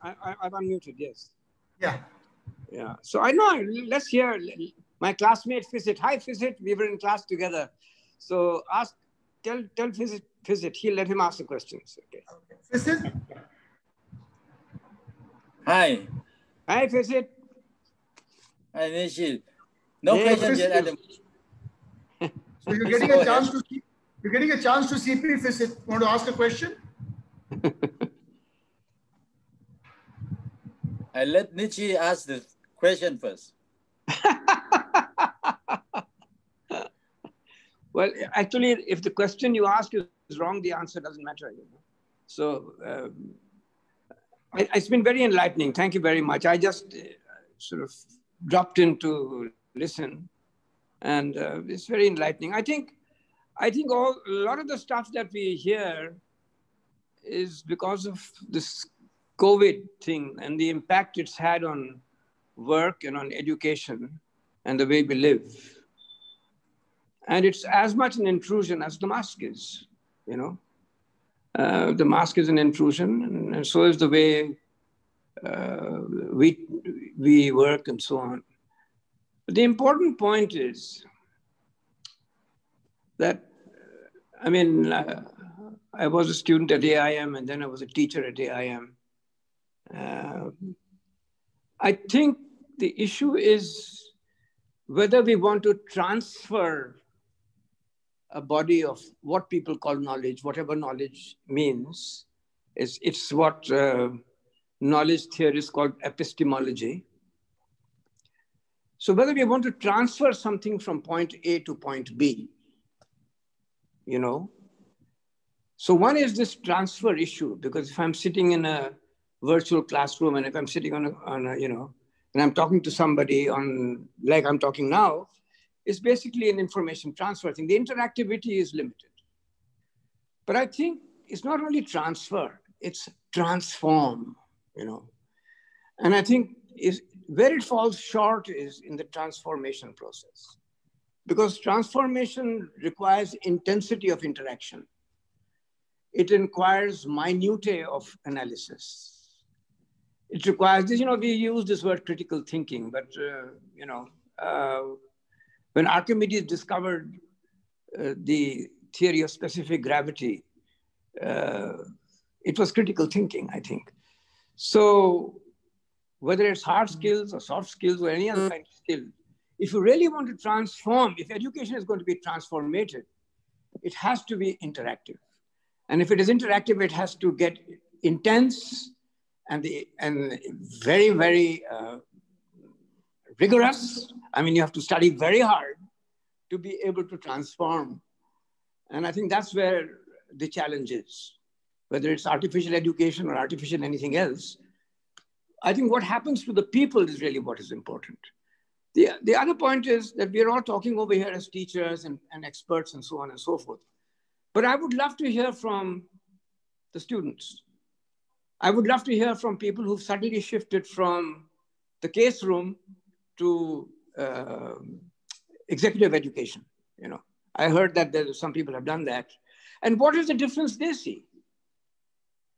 I've unmuted, yes.
Yeah.
Yeah. So I know, let's hear my classmate Fisit. Hi, Fisit. We were in class together. So tell Fisit, he'll let him ask the questions. Okay.
Fisit?
Hi.
Hi, Fisit.
Hi, Nishi. No questions yet.
So you're getting a chance to see. You're getting a chance to CP, Fisit. Want to ask a question?
I let Nishi ask the question first.
Well, actually, if the question you ask is wrong, the answer doesn't matter. So it's been very enlightening. Thank you very much. I just sort of dropped in to listen, and it's very enlightening. I think a lot of the stuff that we hear is because of this COVID thing and the impact it's had on work and on education and the way we live. And it's as much an intrusion as the mask is, The mask is an intrusion, and so is the way we work and so on. But the important point is that, I was a student at AIM, and then I was a teacher at AIM. I think the issue is whether we want to transfer a body of what people call knowledge, whatever knowledge means. It's what knowledge theorists call epistemology. So whether we want to transfer something from point A to point B, So one is this transfer issue, because if I'm sitting in a virtual classroom, and if I'm sitting on and I'm talking to somebody like I'm talking now, it's basically an information transfer thing. The interactivity is limited. But I think it's not only transfer, it's transform, And I think where it falls short is in the transformation process. Because transformation requires intensity of interaction. It requires minutiae of analysis. It requires this, we use this word critical thinking, but, when Archimedes discovered the theory of specific gravity, it was critical thinking, I think. So whether it's hard skills or soft skills or any other kind of skill, if you really want to transform, if education is going to be transformative, it has to be interactive. And if it is interactive, it has to get intense and very, very rigorous. You have to study very hard to be able to transform. And I think that's where the challenge is, whether it's artificial education or artificial anything else. I think what happens to the people is really what is important. The other point is that we're all talking over here as teachers and experts and so on and so forth. But I would love to hear from the students. I would love to hear from people who've suddenly shifted from the case room to executive education. You know, I heard that some people have done that. And what is the difference they see?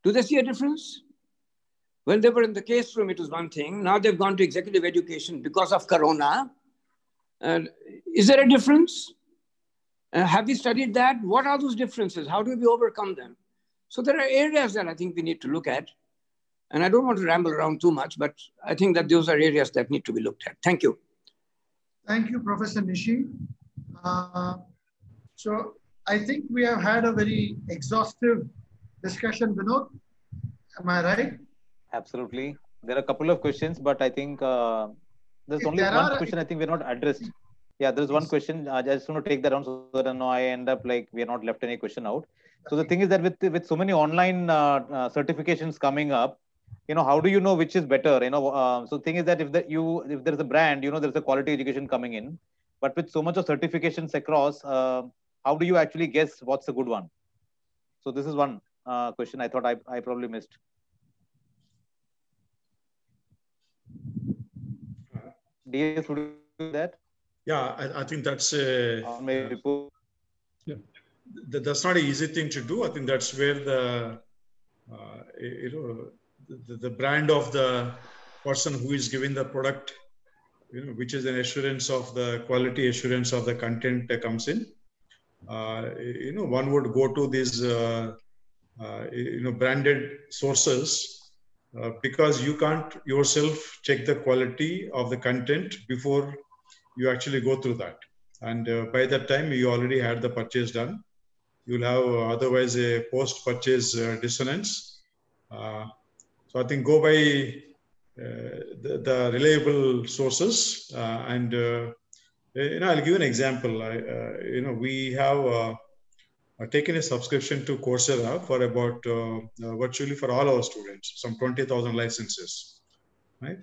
Do they see a difference? When they were in the case room, it was one thing. Now they've gone to executive education because of Corona. Is there a difference? Have we studied that? What are those differences? How do we overcome them? So there are areas that I think we need to look at. And I don't want to ramble around too much, but I think that those are areas that need to be looked at. Thank you.
Thank you, Professor Nishi. So I think we have had a very exhaustive discussion, Vinod. Am I right?
Absolutely. There are a couple of questions, but I think there's only one question I think we're not addressed. Yeah, there's one question. I just want to take that on so that I end up like we are not left any question out. So the thing is that with so many online certifications coming up, you know, how do you know which is better? You know, so the thing is that if there's a brand, you know, there's a quality education coming in, but with so much of certifications across, how do you actually guess what's a good one? So this is one question I thought I probably missed. DS, would you do that?
Yeah, I think that's that's not an easy thing to do. I think that's where the brand of the person who is giving the product, you know, which is an assurance of the quality assurance of the content that comes in. You know, one would go to these branded sources because you can't yourself check the quality of the content before you actually go through that. And by that time, you already had the purchase done. You'll have otherwise a post-purchase dissonance. So I think go by the reliable sources. And I'll give you an example. We have taken a subscription to Coursera for about virtually for all our students, some 20,000 licenses, right?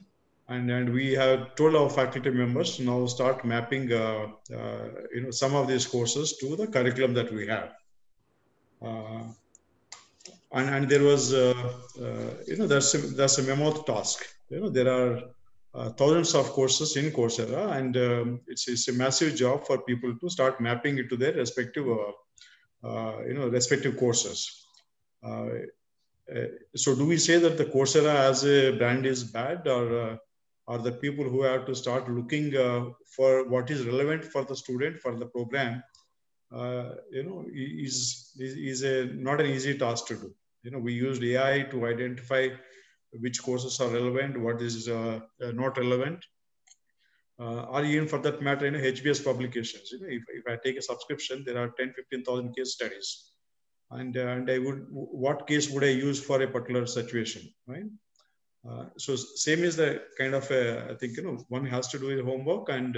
And we have told our faculty members to now start mapping, some of these courses to the curriculum that we have. And there was, that's a mammoth task. You know, there are thousands of courses in Coursera, and it's a massive job for people to start mapping it to their respective, respective courses. So do we say that the Coursera as a brand is bad, or are the people who have to start looking for what is relevant for the student, for the program, is not an easy task to do. You know, we used AI to identify which courses are relevant, what is not relevant, or even for that matter, HBS publications. You know, if I take a subscription, there are 10,000-15,000 case studies, and what case would I use for a particular situation, right? So same is the kind of I think one has to do his homework and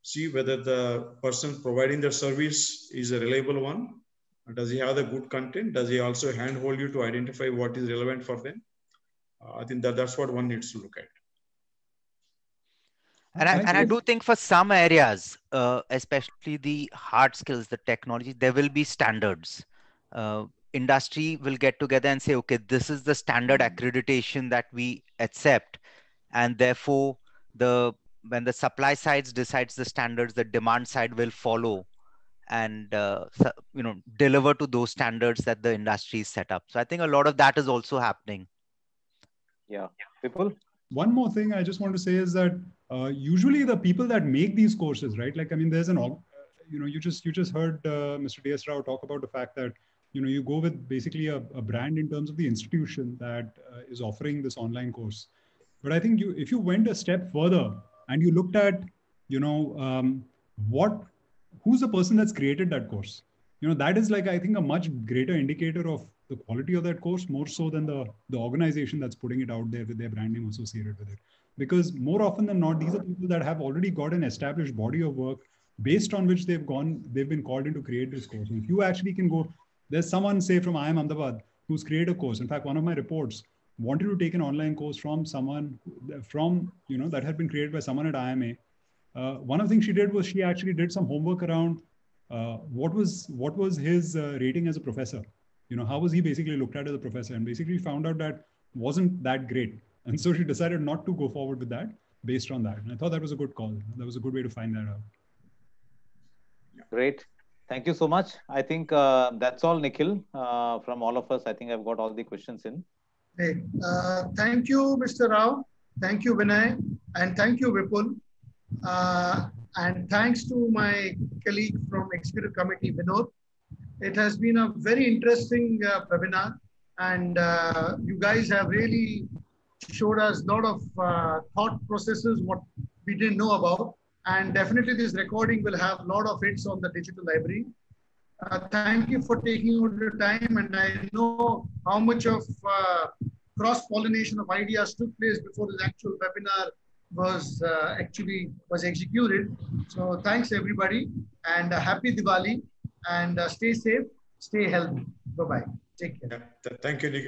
see whether the person providing the service is a reliable one. Does he have the good content? Does he also handhold you to identify what is relevant for them? I think that's what one needs to look at.
And I do think for some areas, especially the hard skills, the technology, there will be standards. Industry will get together and say, okay, this is the standard accreditation that we accept. And therefore, when the supply side decides the standards, the demand side will follow and deliver to those standards that the industry is set up. So I think a lot of that is also happening.
Yeah. People?
One more thing I just want to say is that usually the people that make these courses, right? Like, I mean, there's you just heard Mr. D.S. Rao talk about the fact that, you go with basically a brand in terms of the institution that is offering this online course. But I think if you went a step further and you looked at, who's the person that's created that course? That is like, I think, a much greater indicator of the quality of that course, more so than the organization that's putting it out there with their brand name associated with it. Because more often than not, these are people that have already got an established body of work based on which they've been called in to create this course. And if you actually can go, there's someone, say, from IIM Ahmedabad who's created a course. In fact, one of my reports wanted to take an online course from someone that had been created by someone at IMA. One of the things she did was she actually did some homework around what was his rating as a professor? You know, how was he basically looked at as a professor? And basically found out that wasn't that great. And so she decided not to go forward with that based on that. And I thought that was a good call. That was a good way to find that out.
Great. Thank you so much. I think that's all, Nikhil, from all of us. I think I've got all the questions in.
Hey, thank you, Mr. Rao. Thank you, Vinay. And thank you, Vipul. And thanks to my colleague from Executive Committee, Vinod. It has been a very interesting webinar. And you guys have really showed us a lot of thought processes, what we didn't know about. And definitely this recording will have a lot of hits on the digital library. Thank you for taking out your time. And I know how much of cross-pollination of ideas took place before this actual webinar was executed. So thanks everybody, and happy Diwali, and stay safe, stay healthy. Bye-bye. Take care.
Yeah. Thank you, Nikhil.